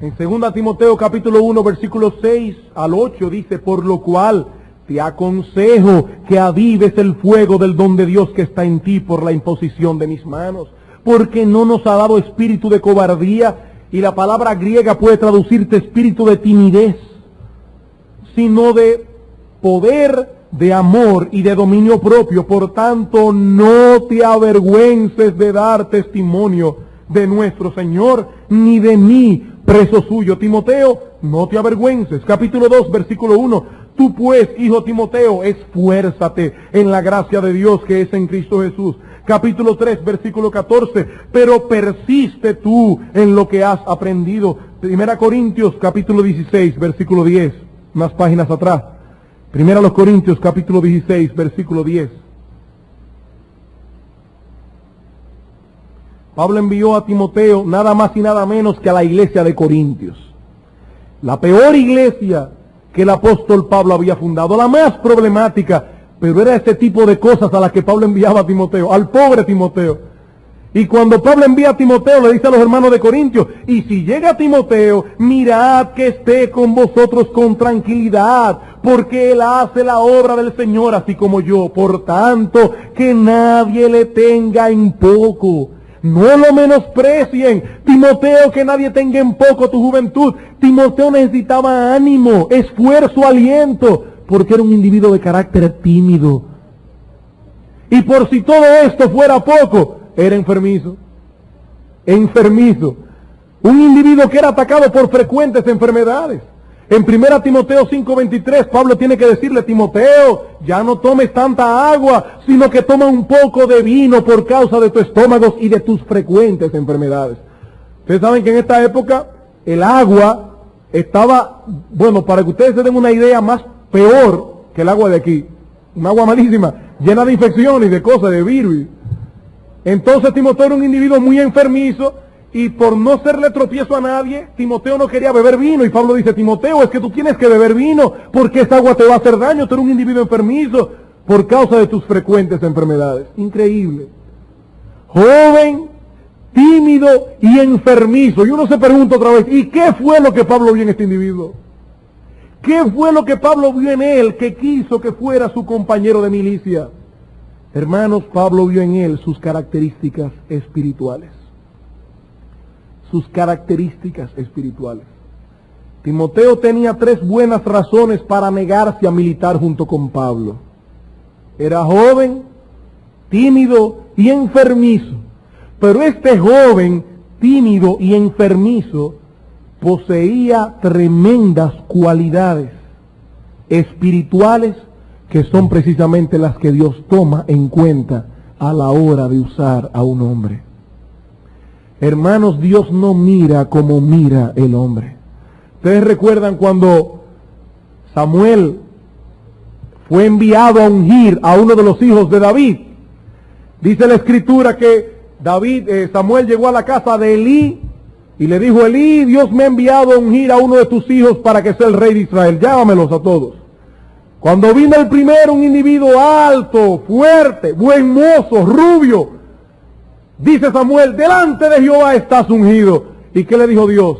En 2 Timoteo capítulo 1 versículos 6 al 8 dice, por lo cual te aconsejo que avives el fuego del don de Dios que está en ti por la imposición de mis manos, porque no nos ha dado espíritu de cobardía, y la palabra griega puede traducirse espíritu de timidez, sino de poder, de amor y de dominio propio. Por tanto, no te avergüences de dar testimonio de nuestro Señor, ni de mí, preso suyo. Timoteo, no te avergüences. Capítulo 2, versículo 1. Tú pues, hijo Timoteo, esfuérzate en la gracia de Dios que es en Cristo Jesús. Capítulo 3, versículo 14. Pero persiste tú en lo que has aprendido. 1 Corintios, capítulo 16, versículo 10. Unas páginas atrás. 1 Corintios, capítulo 16, versículo 10. Pablo envió a Timoteo nada más y nada menos que a la iglesia de Corintios. La peor iglesia que el apóstol Pablo había fundado, la más problemática, pero era este tipo de cosas a las que Pablo enviaba a Timoteo, al pobre Timoteo. Y cuando Pablo envía a Timoteo, le dice a los hermanos de Corintios, y si llega Timoteo, mirad que esté con vosotros con tranquilidad, porque él hace la obra del Señor, así como yo. Por tanto, que nadie le tenga en poco. No lo menosprecien. Timoteo, que nadie tenga en poco tu juventud. Timoteo necesitaba ánimo, esfuerzo, aliento, porque era un individuo de carácter tímido. Y por si todo esto fuera poco, era enfermizo. Enfermizo. Un individuo que era atacado por frecuentes enfermedades. En 1 Timoteo 5:23, Pablo tiene que decirle, Timoteo, ya no tomes tanta agua, sino que toma un poco de vino por causa de tu estómago y de tus frecuentes enfermedades. Ustedes saben que en esta época el agua estaba, bueno, para que ustedes se den una idea, más peor que el agua de aquí. Un agua malísima, llena de infecciones, de cosas, de virus. Entonces Timoteo era un individuo muy enfermizo, y por no serle tropiezo a nadie, Timoteo no quería beber vino. Y Pablo dice, Timoteo, es que tú tienes que beber vino, porque esa agua te va a hacer daño. Tú eres un individuo enfermizo por causa de tus frecuentes enfermedades. Increíble. Joven, tímido y enfermizo. Y uno se pregunta otra vez, ¿y qué fue lo que Pablo vio en este individuo? ¿Qué fue lo que Pablo vio en él que quiso que fuera su compañero de milicia? Hermanos, Pablo vio en él sus características espirituales. Sus características espirituales. Timoteo tenía 3 buenas razones para negarse a militar junto con Pablo. Era joven, tímido y enfermizo. Pero este joven, tímido y enfermizo, poseía tremendas cualidades espirituales que son precisamente las que Dios toma en cuenta a la hora de usar a un hombre. Hermanos, Dios no mira como mira el hombre. Ustedes recuerdan cuando Samuel fue enviado a ungir a uno de los hijos de David. Dice la escritura que Samuel llegó a la casa de Elí y le dijo: Elí, Dios me ha enviado a ungir a uno de tus hijos para que sea el rey de Israel. Llámamelos a todos. Cuando vino el primero, un individuo alto, fuerte, buen mozo, rubio, dice Samuel: delante de Jehová estás ungido. ¿Y qué le dijo Dios?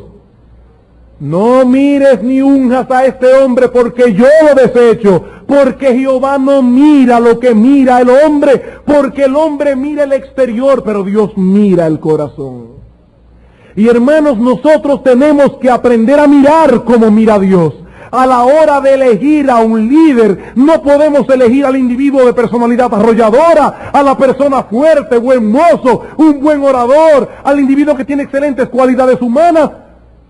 No mires ni unjas a este hombre, porque yo lo desecho, porque Jehová no mira lo que mira el hombre, porque el hombre mira el exterior, pero Dios mira el corazón. Y hermanos, nosotros tenemos que aprender a mirar como mira Dios. A la hora de elegir a un líder, no podemos elegir al individuo de personalidad arrolladora, a la persona fuerte, buen mozo, un buen orador, al individuo que tiene excelentes cualidades humanas,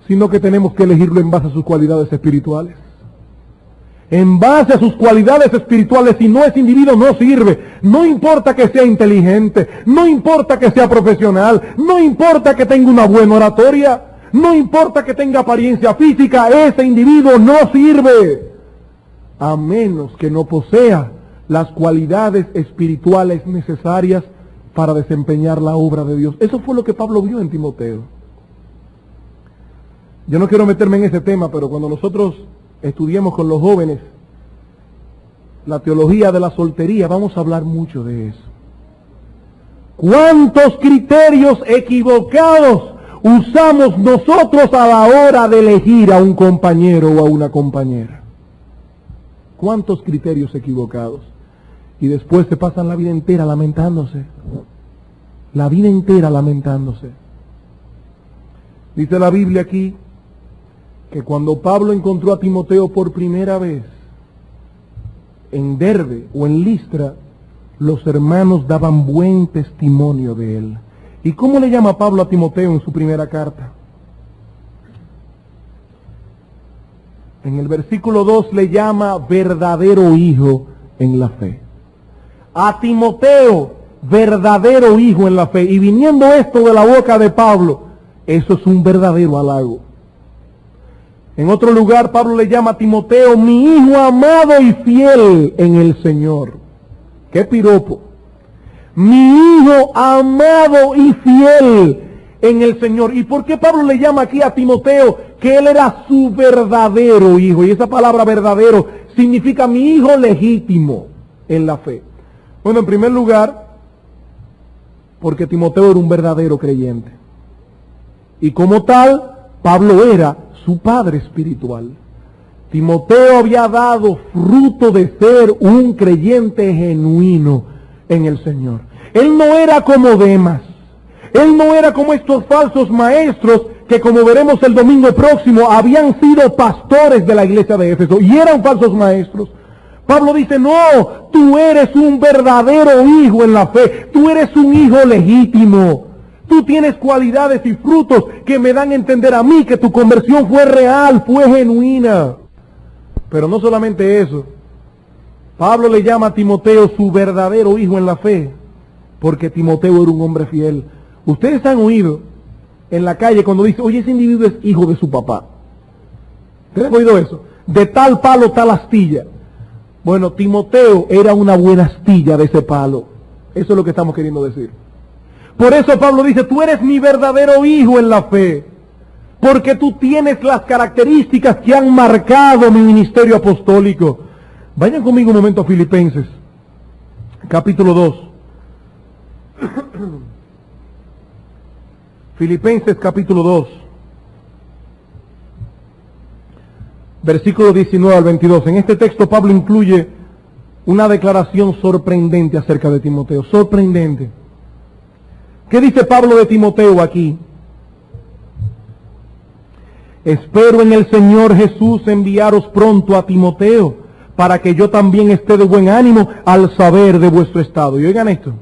sino que tenemos que elegirlo en base a sus cualidades espirituales. En base a sus cualidades espirituales. Si no, ese individuo no sirve. No importa que sea inteligente, no importa que sea profesional, no importa que tenga una buena oratoria, no importa que tenga apariencia física, ese individuo no sirve, a menos que no posea las cualidades espirituales necesarias para desempeñar la obra de Dios. Eso fue lo que Pablo vio en Timoteo. Yo no quiero meterme en ese tema, pero cuando nosotros estudiemos con los jóvenes la teología de la soltería, vamos a hablar mucho de eso. ¿Cuántos criterios equivocados usamos nosotros a la hora de elegir a un compañero o a una compañera? ¿Cuántos criterios equivocados? Y después se pasan la vida entera lamentándose. La vida entera lamentándose. Dice la Biblia aquí que cuando Pablo encontró a Timoteo por primera vez en Derbe o en Listra, los hermanos daban buen testimonio de él. ¿Y cómo le llama Pablo a Timoteo en su primera carta? En el versículo 2 le llama verdadero hijo en la fe. A Timoteo, verdadero hijo en la fe. Y viniendo esto de la boca de Pablo, eso es un verdadero halago. En otro lugar, Pablo le llama a Timoteo, mi hijo amado y fiel en el Señor. ¡Qué piropo! Mi hijo amado y fiel en el Señor. ¿Y por qué Pablo le llama aquí a Timoteo que él era su verdadero hijo? Y esa palabra verdadero significa mi hijo legítimo en la fe. Bueno, en primer lugar, porque Timoteo era un verdadero creyente. Y como tal, Pablo era su padre espiritual. Timoteo había dado fruto de ser un creyente genuino en el Señor. Él no era como Demas. Él no era como estos falsos maestros que, como veremos el domingo próximo, habían sido pastores de la iglesia de Éfeso y eran falsos maestros. Pablo dice, no, tú eres un verdadero hijo en la fe. Tú eres un hijo legítimo. Tú tienes cualidades y frutos que me dan a entender a mí que tu conversión fue real, fue genuina. Pero no solamente eso. Pablo le llama a Timoteo su verdadero hijo en la fe, porque Timoteo era un hombre fiel. Ustedes han oído en la calle cuando dice, oye, ese individuo es hijo de su papá. ¿Ustedes han oído eso? De tal palo, tal astilla. Bueno, Timoteo era una buena astilla de ese palo. Eso es lo que estamos queriendo decir. Por eso Pablo dice, tú eres mi verdadero hijo en la fe, porque tú tienes las características que han marcado mi ministerio apostólico. Vayan conmigo un momento a Filipenses, capítulo 2. Filipenses, capítulo 2. Versículo 19 al 22. En este texto Pablo incluye una declaración sorprendente acerca de Timoteo. Sorprendente. ¿Qué dice Pablo de Timoteo aquí? Espero en el Señor Jesús enviaros pronto a Timoteo, para que yo también esté de buen ánimo al saber de vuestro estado. Y oigan esto,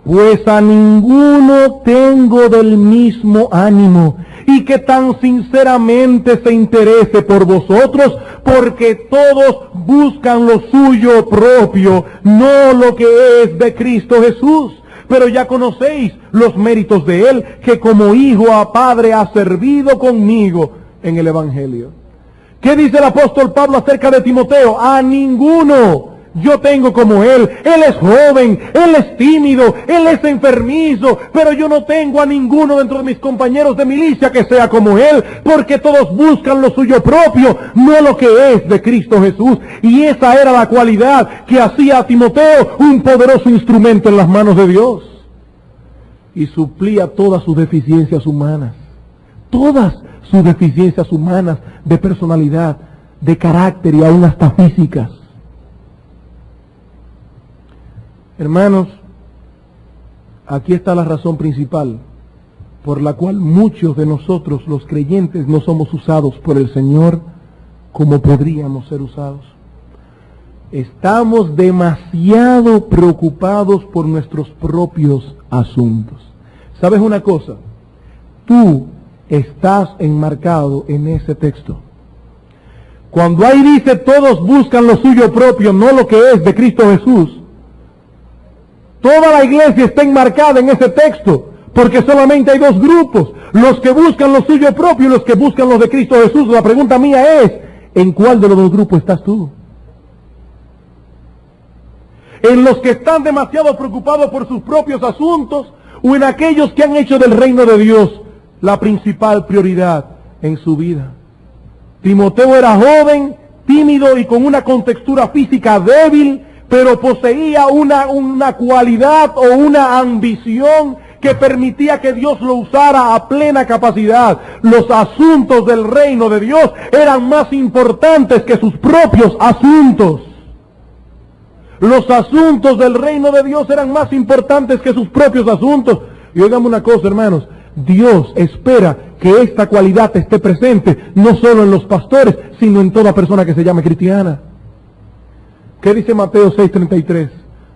pues a ninguno tengo del mismo ánimo, y que tan sinceramente se interese por vosotros, porque todos buscan lo suyo propio, no lo que es de Cristo Jesús. Pero ya conocéis los méritos de Él, que como hijo a padre ha servido conmigo en el Evangelio. ¿Qué dice el apóstol Pablo acerca de Timoteo? A ninguno yo tengo como él. Él es joven, él es tímido, él es enfermizo, pero yo no tengo a ninguno dentro de mis compañeros de milicia que sea como él, porque todos buscan lo suyo propio, no lo que es de Cristo Jesús. Y esa era la cualidad que hacía a Timoteo un poderoso instrumento en las manos de Dios. Y suplía todas sus deficiencias humanas, todas sus deficiencias humanas de personalidad, de carácter y aún hasta físicas. Hermanos, aquí está la razón principal por la cual muchos de nosotros, los creyentes, no somos usados por el Señor como podríamos ser usados. Estamos demasiado preocupados por nuestros propios asuntos. ¿Sabes una cosa? Tú estás enmarcado en ese texto. Cuando ahí dice todos buscan lo suyo propio, no lo que es de Cristo Jesús, toda la iglesia está enmarcada en ese texto, porque solamente hay dos grupos, los que buscan lo suyo propio y los que buscan los de Cristo Jesús. La pregunta mía es, ¿en cuál de los dos grupos estás tú? ¿En los que están demasiado preocupados por sus propios asuntos o en aquellos que han hecho del reino de Dios la principal prioridad en su vida? Timoteo era joven, tímido y con una contextura física débil, pero poseía una cualidad o una ambición que permitía que Dios lo usara a plena capacidad. Los asuntos del reino de Dios eran más importantes que sus propios asuntos. Los asuntos del reino de Dios eran más importantes que sus propios asuntos. Y oigamos una cosa, hermanos, Dios espera que esta cualidad esté presente, no solo en los pastores, sino en toda persona que se llame cristiana. ¿Qué dice Mateo 6:33?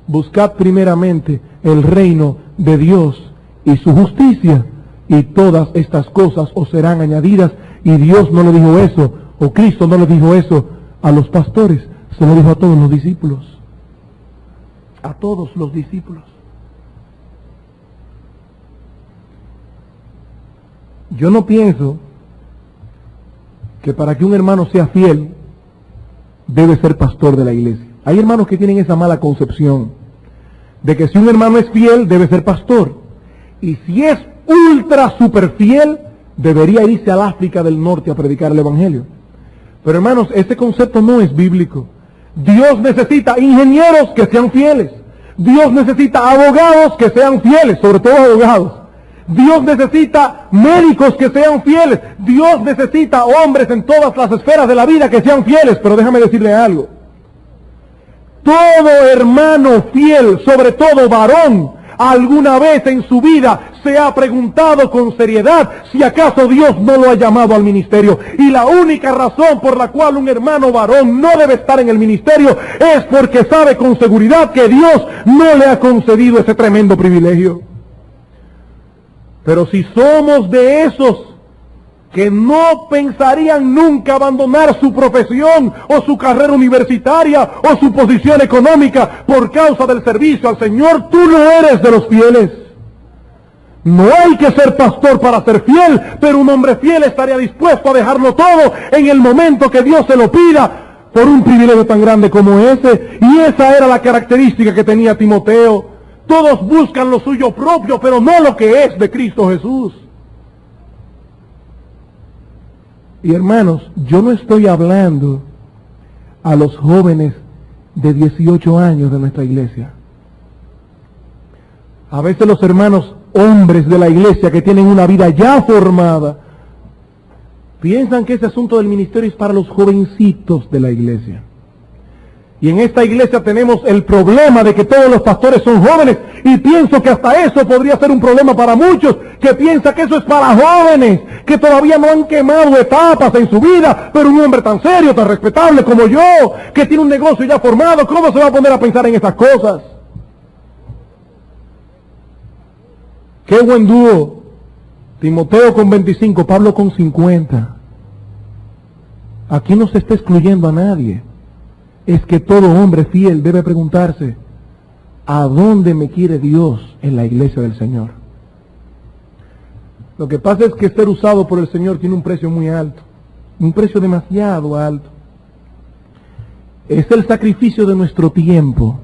Buscad primeramente el reino de Dios y su justicia, y todas estas cosas os serán añadidas. Y Dios no le dijo eso, o Cristo no le dijo eso a los pastores, se lo dijo a todos los discípulos. A todos los discípulos. Yo no pienso que para que un hermano sea fiel, debe ser pastor de la iglesia. Hay hermanos que tienen esa mala concepción de que si un hermano es fiel, debe ser pastor. Y si es ultra super fiel, debería irse al África del Norte a predicar el Evangelio. Pero hermanos, ese concepto no es bíblico. Dios necesita ingenieros que sean fieles. Dios necesita abogados que sean fieles, sobre todo abogados. Dios necesita médicos que sean fieles. Dios necesita hombres en todas las esferas de la vida que sean fieles. Pero déjame decirle algo. Todo hermano fiel, sobre todo varón, alguna vez en su vida se ha preguntado con seriedad si acaso Dios no lo ha llamado al ministerio. Y la única razón por la cual un hermano varón no debe estar en el ministerio es porque sabe con seguridad que Dios no le ha concedido ese tremendo privilegio. Pero si somos de esos que no pensarían nunca abandonar su profesión o su carrera universitaria o su posición económica por causa del servicio al Señor, tú no eres de los fieles. No hay que ser pastor para ser fiel, pero un hombre fiel estaría dispuesto a dejarlo todo en el momento que Dios se lo pida por un privilegio tan grande como ese. Y esa era la característica que tenía Timoteo. Todos buscan lo suyo propio, pero no lo que es de Cristo Jesús. Y hermanos, yo no estoy hablando a los jóvenes de 18 años de nuestra iglesia. A veces los hermanos hombres de la iglesia que tienen una vida ya formada, piensan que ese asunto del ministerio es para los jovencitos de la iglesia. Y en esta iglesia tenemos el problema de que todos los pastores son jóvenes, y pienso que hasta eso podría ser un problema para muchos, que piensa que eso es para jóvenes, que todavía no han quemado etapas en su vida, pero un hombre tan serio, tan respetable como yo, que tiene un negocio ya formado, ¿cómo se va a poner a pensar en esas cosas? Qué buen dúo, Timoteo con 25, Pablo con 50. Aquí no se está excluyendo a nadie. Es que todo hombre fiel debe preguntarse, ¿a dónde me quiere Dios en la iglesia del Señor? Lo que pasa es que ser usado por el Señor tiene un precio muy alto, un precio demasiado alto. Es el sacrificio de nuestro tiempo.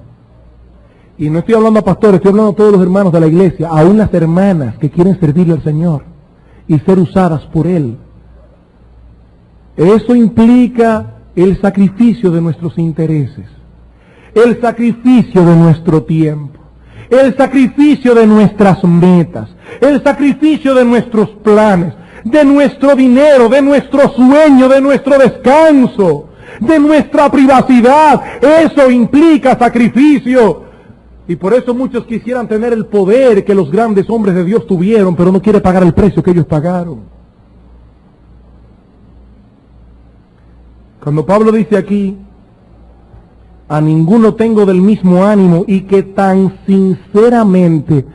Y no estoy hablando a pastores, estoy hablando a todos los hermanos de la iglesia, aún las hermanas que quieren servirle al Señor y ser usadas por Él. Eso implica el sacrificio de nuestros intereses, el sacrificio de nuestro tiempo, el sacrificio de nuestras metas, el sacrificio de nuestros planes, de nuestro dinero, de nuestro sueño, de nuestro descanso, de nuestra privacidad. Eso implica sacrificio. Y por eso muchos quisieran tener el poder que los grandes hombres de Dios tuvieron, pero no quiere pagar el precio que ellos pagaron. Cuando Pablo dice aquí, a ninguno tengo del mismo ánimo y que tan sinceramente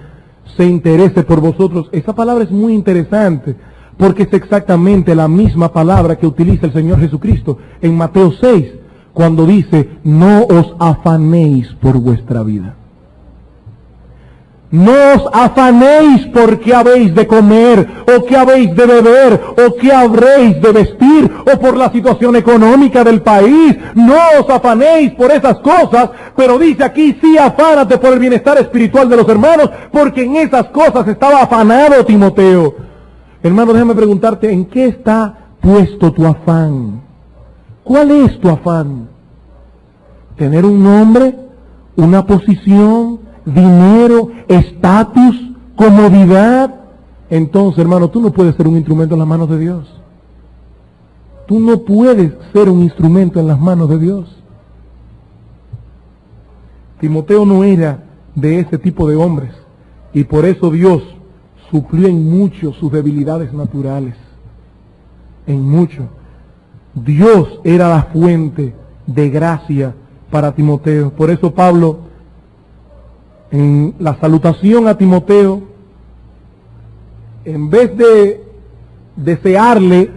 se interese por vosotros, esa palabra es muy interesante, porque es exactamente la misma palabra que utiliza el Señor Jesucristo en Mateo 6, cuando dice, no os afanéis por vuestra vida. No os afanéis por qué habéis de comer, o qué habéis de beber, o qué habréis de vestir, o por la situación económica del país. No os afanéis por esas cosas, pero dice aquí, sí, afánate por el bienestar espiritual de los hermanos, porque en esas cosas estaba afanado Timoteo. Hermano, déjame preguntarte, ¿en qué está puesto tu afán? ¿Cuál es tu afán? ¿Tener un nombre? ¿Una posición? ¿Dinero? ¿Estatus? ¿Comodidad? Entonces, hermano, tú no puedes ser un instrumento en las manos de Dios. Tú no puedes ser un instrumento en las manos de Dios. Timoteo no era de ese tipo de hombres, y por eso Dios suplió en mucho sus debilidades naturales. En mucho. Dios era la fuente de gracia para Timoteo. Por eso Pablo, en la salutación a Timoteo, en vez de desearle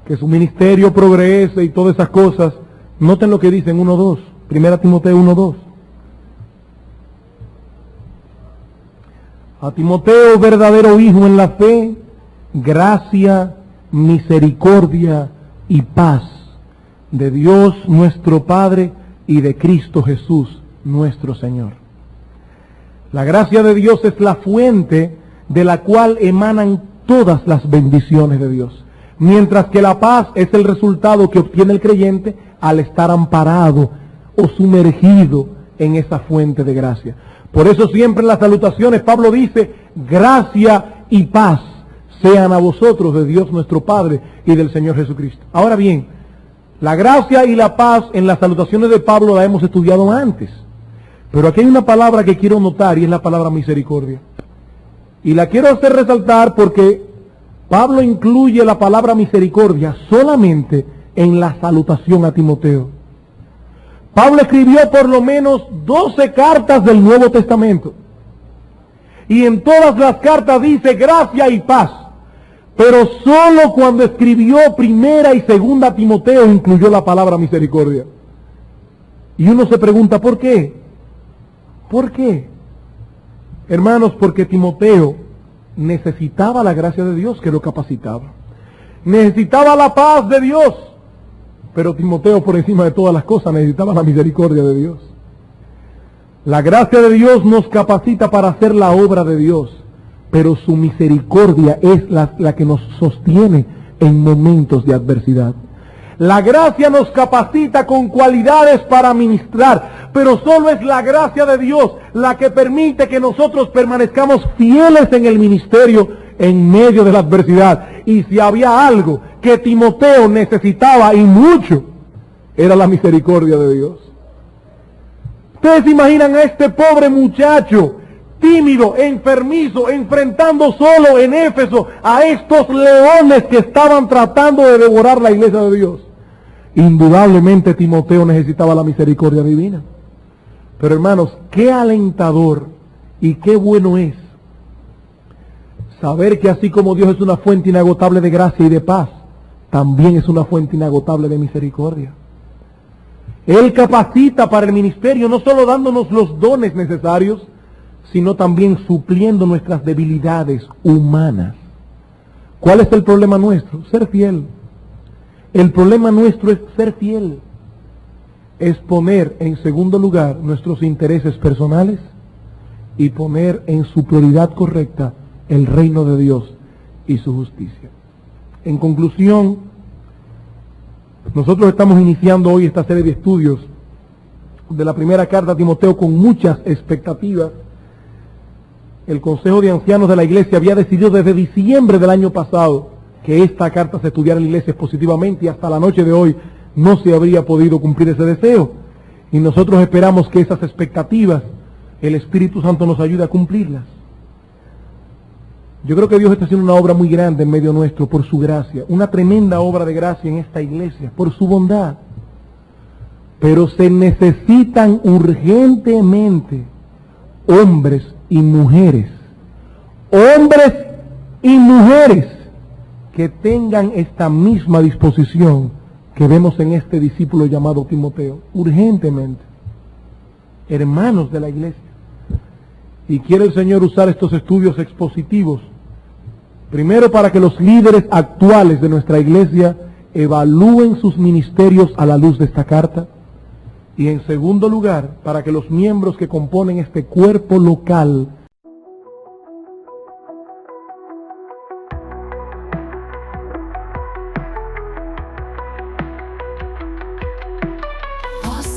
que su ministerio progrese y todas esas cosas, noten lo que dice en 1:2, 1 Timoteo 1:2. A Timoteo, verdadero hijo en la fe, gracia, misericordia y paz de Dios nuestro Padre y de Cristo Jesús nuestro Señor. La gracia de Dios es la fuente de la cual emanan todas las bendiciones de Dios, mientras que la paz es el resultado que obtiene el creyente al estar amparado o sumergido en esa fuente de gracia. Por eso siempre en las salutaciones Pablo dice, gracia y paz sean a vosotros de Dios nuestro Padre y del Señor Jesucristo. Ahora bien, la gracia y la paz en las salutaciones de Pablo la hemos estudiado antes. Pero aquí hay una palabra que quiero notar y es la palabra misericordia. Y la quiero hacer resaltar porque Pablo incluye la palabra misericordia solamente en la salutación a Timoteo. Pablo escribió por lo menos 12 cartas del Nuevo Testamento. Y en todas las cartas dice gracia y paz. Pero solo cuando escribió 1 y 2 Timoteo incluyó la palabra misericordia. Y uno se pregunta, ¿por qué? ¿Por qué? Hermanos, porque Timoteo necesitaba la gracia de Dios que lo capacitaba. Necesitaba la paz de Dios. Pero Timoteo, por encima de todas las cosas, necesitaba la misericordia de Dios. La gracia de Dios nos capacita para hacer la obra de Dios, pero su misericordia es la que nos sostiene en momentos de adversidad. La gracia nos capacita con cualidades para ministrar, pero solo es la gracia de Dios la que permite que nosotros permanezcamos fieles en el ministerio en medio de la adversidad. Y si había algo que Timoteo necesitaba y mucho, era la misericordia de Dios. Ustedes se imaginan a este pobre muchacho, tímido, enfermizo, enfrentando solo en Éfeso a estos leones que estaban tratando de devorar la iglesia de Dios. Indudablemente Timoteo necesitaba la misericordia divina. Pero hermanos, qué alentador y qué bueno es saber que así como Dios es una fuente inagotable de gracia y de paz, también es una fuente inagotable de misericordia. Él capacita para el ministerio, no solo dándonos los dones necesarios, sino también supliendo nuestras debilidades humanas. ¿Cuál es el problema nuestro? Ser fiel. El problema nuestro es ser fiel. Es poner en segundo lugar nuestros intereses personales y poner en su prioridad correcta el reino de Dios y su justicia. En conclusión, nosotros estamos iniciando hoy esta serie de estudios de la primera carta a Timoteo con muchas expectativas. El Consejo de Ancianos de la Iglesia había decidido desde diciembre del año pasado que esta carta se estudiara en la iglesia expositivamente y hasta la noche de hoy no se habría podido cumplir ese deseo. Y nosotros esperamos que esas expectativas, el Espíritu Santo nos ayude a cumplirlas. Yo creo que Dios está haciendo una obra muy grande en medio nuestro por su gracia, una tremenda obra de gracia en esta iglesia, por su bondad. Pero se necesitan urgentemente hombres y mujeres que tengan esta misma disposición que vemos en este discípulo llamado Timoteo, urgentemente, hermanos de la iglesia. Y quiere el Señor usar estos estudios expositivos, primero para que los líderes actuales de nuestra iglesia evalúen sus ministerios a la luz de esta carta, y en segundo lugar, para que los miembros que componen este cuerpo local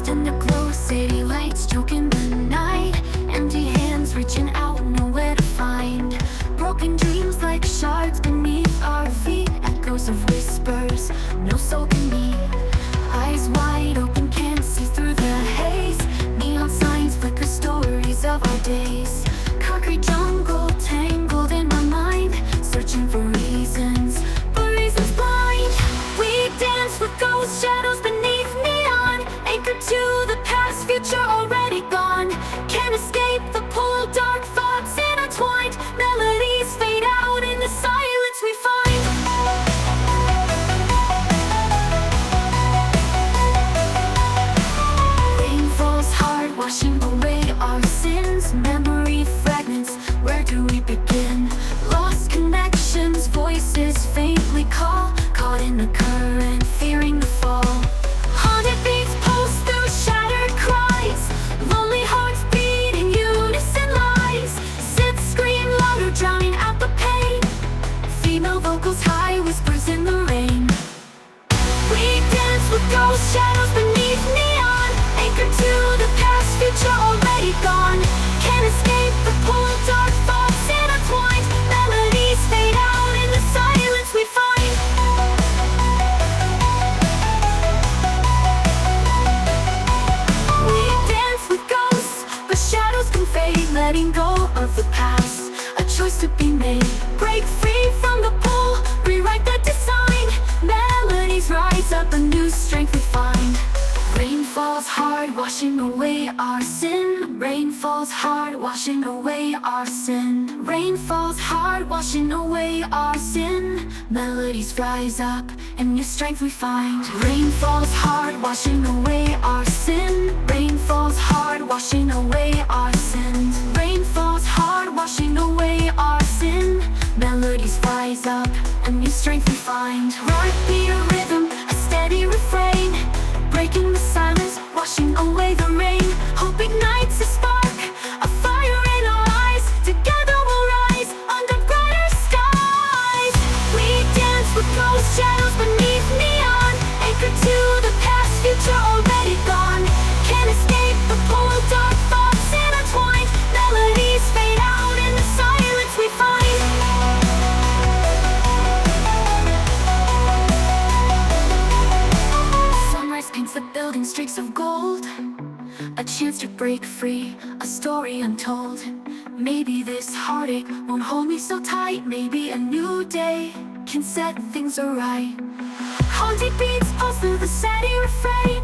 in the glow, city lights choking the night. Empty hands reaching out, nowhere to find. Broken dreams like shards beneath our feet. Echoes of whispers, no soul can meet. Eyes wide open, can't see through the haze. Neon signs flicker, stories of our days. Concrete jungle tangled in my mind, searching for reasons, but reasons blind. We dance with ghost shadows beneath neon, anchored to the past, future already gone. Can't escape the pull, dark thoughts intertwined. Melodies fade out in the silence we find. Rain falls hard, washing away our sins. Memory fragments, where do we begin? Lost connections, voices faintly call. Caught in the current, fearing the fall. Haunted beats pulse through shattered cries. Lonely hearts beat in unison lies. Sith scream louder, drowning out the pain. Female vocals high, whispers in the rain. We dance with ghost shadows beneath neon, anchored to the past, future already gone. Can't escape the pull, dark thoughts intertwined. Melodies fade out in the silence we find. We dance with ghosts, but shadows can fade. Letting go of the past, a choice to be made. Break free from the pull, rewrite the design. Melodies rise up, a new strength we find. Rain falls hard, washing away our sin. Rain falls hard, washing away our sin. Rain falls hard, washing away our sin. Melodies rise up, and new strength we find. Rain falls hard, washing away our sin. Rain falls hard, washing away our sins. Rain falls hard, washing away our sin. Melodies rise up, and new strength we find. Heartbeat, a rhythm, a steady refrain. Breaking the silence, washing away the rain. Hope ignites a spark, a fire in our eyes. Together we'll rise under brighter skies. We dance with ghost shadows beneath neon, anchored to the past, future already gone. Can't escape the pull, dark thoughts intertwined. Melodies fade out in the silence we find. Sunrise paints the building streaks of gold. a chance to break free, a story untold. Maybe this heartache won't hold me so tight. Maybe a new day can set things right. Haunting beats pulse through the steady refrain.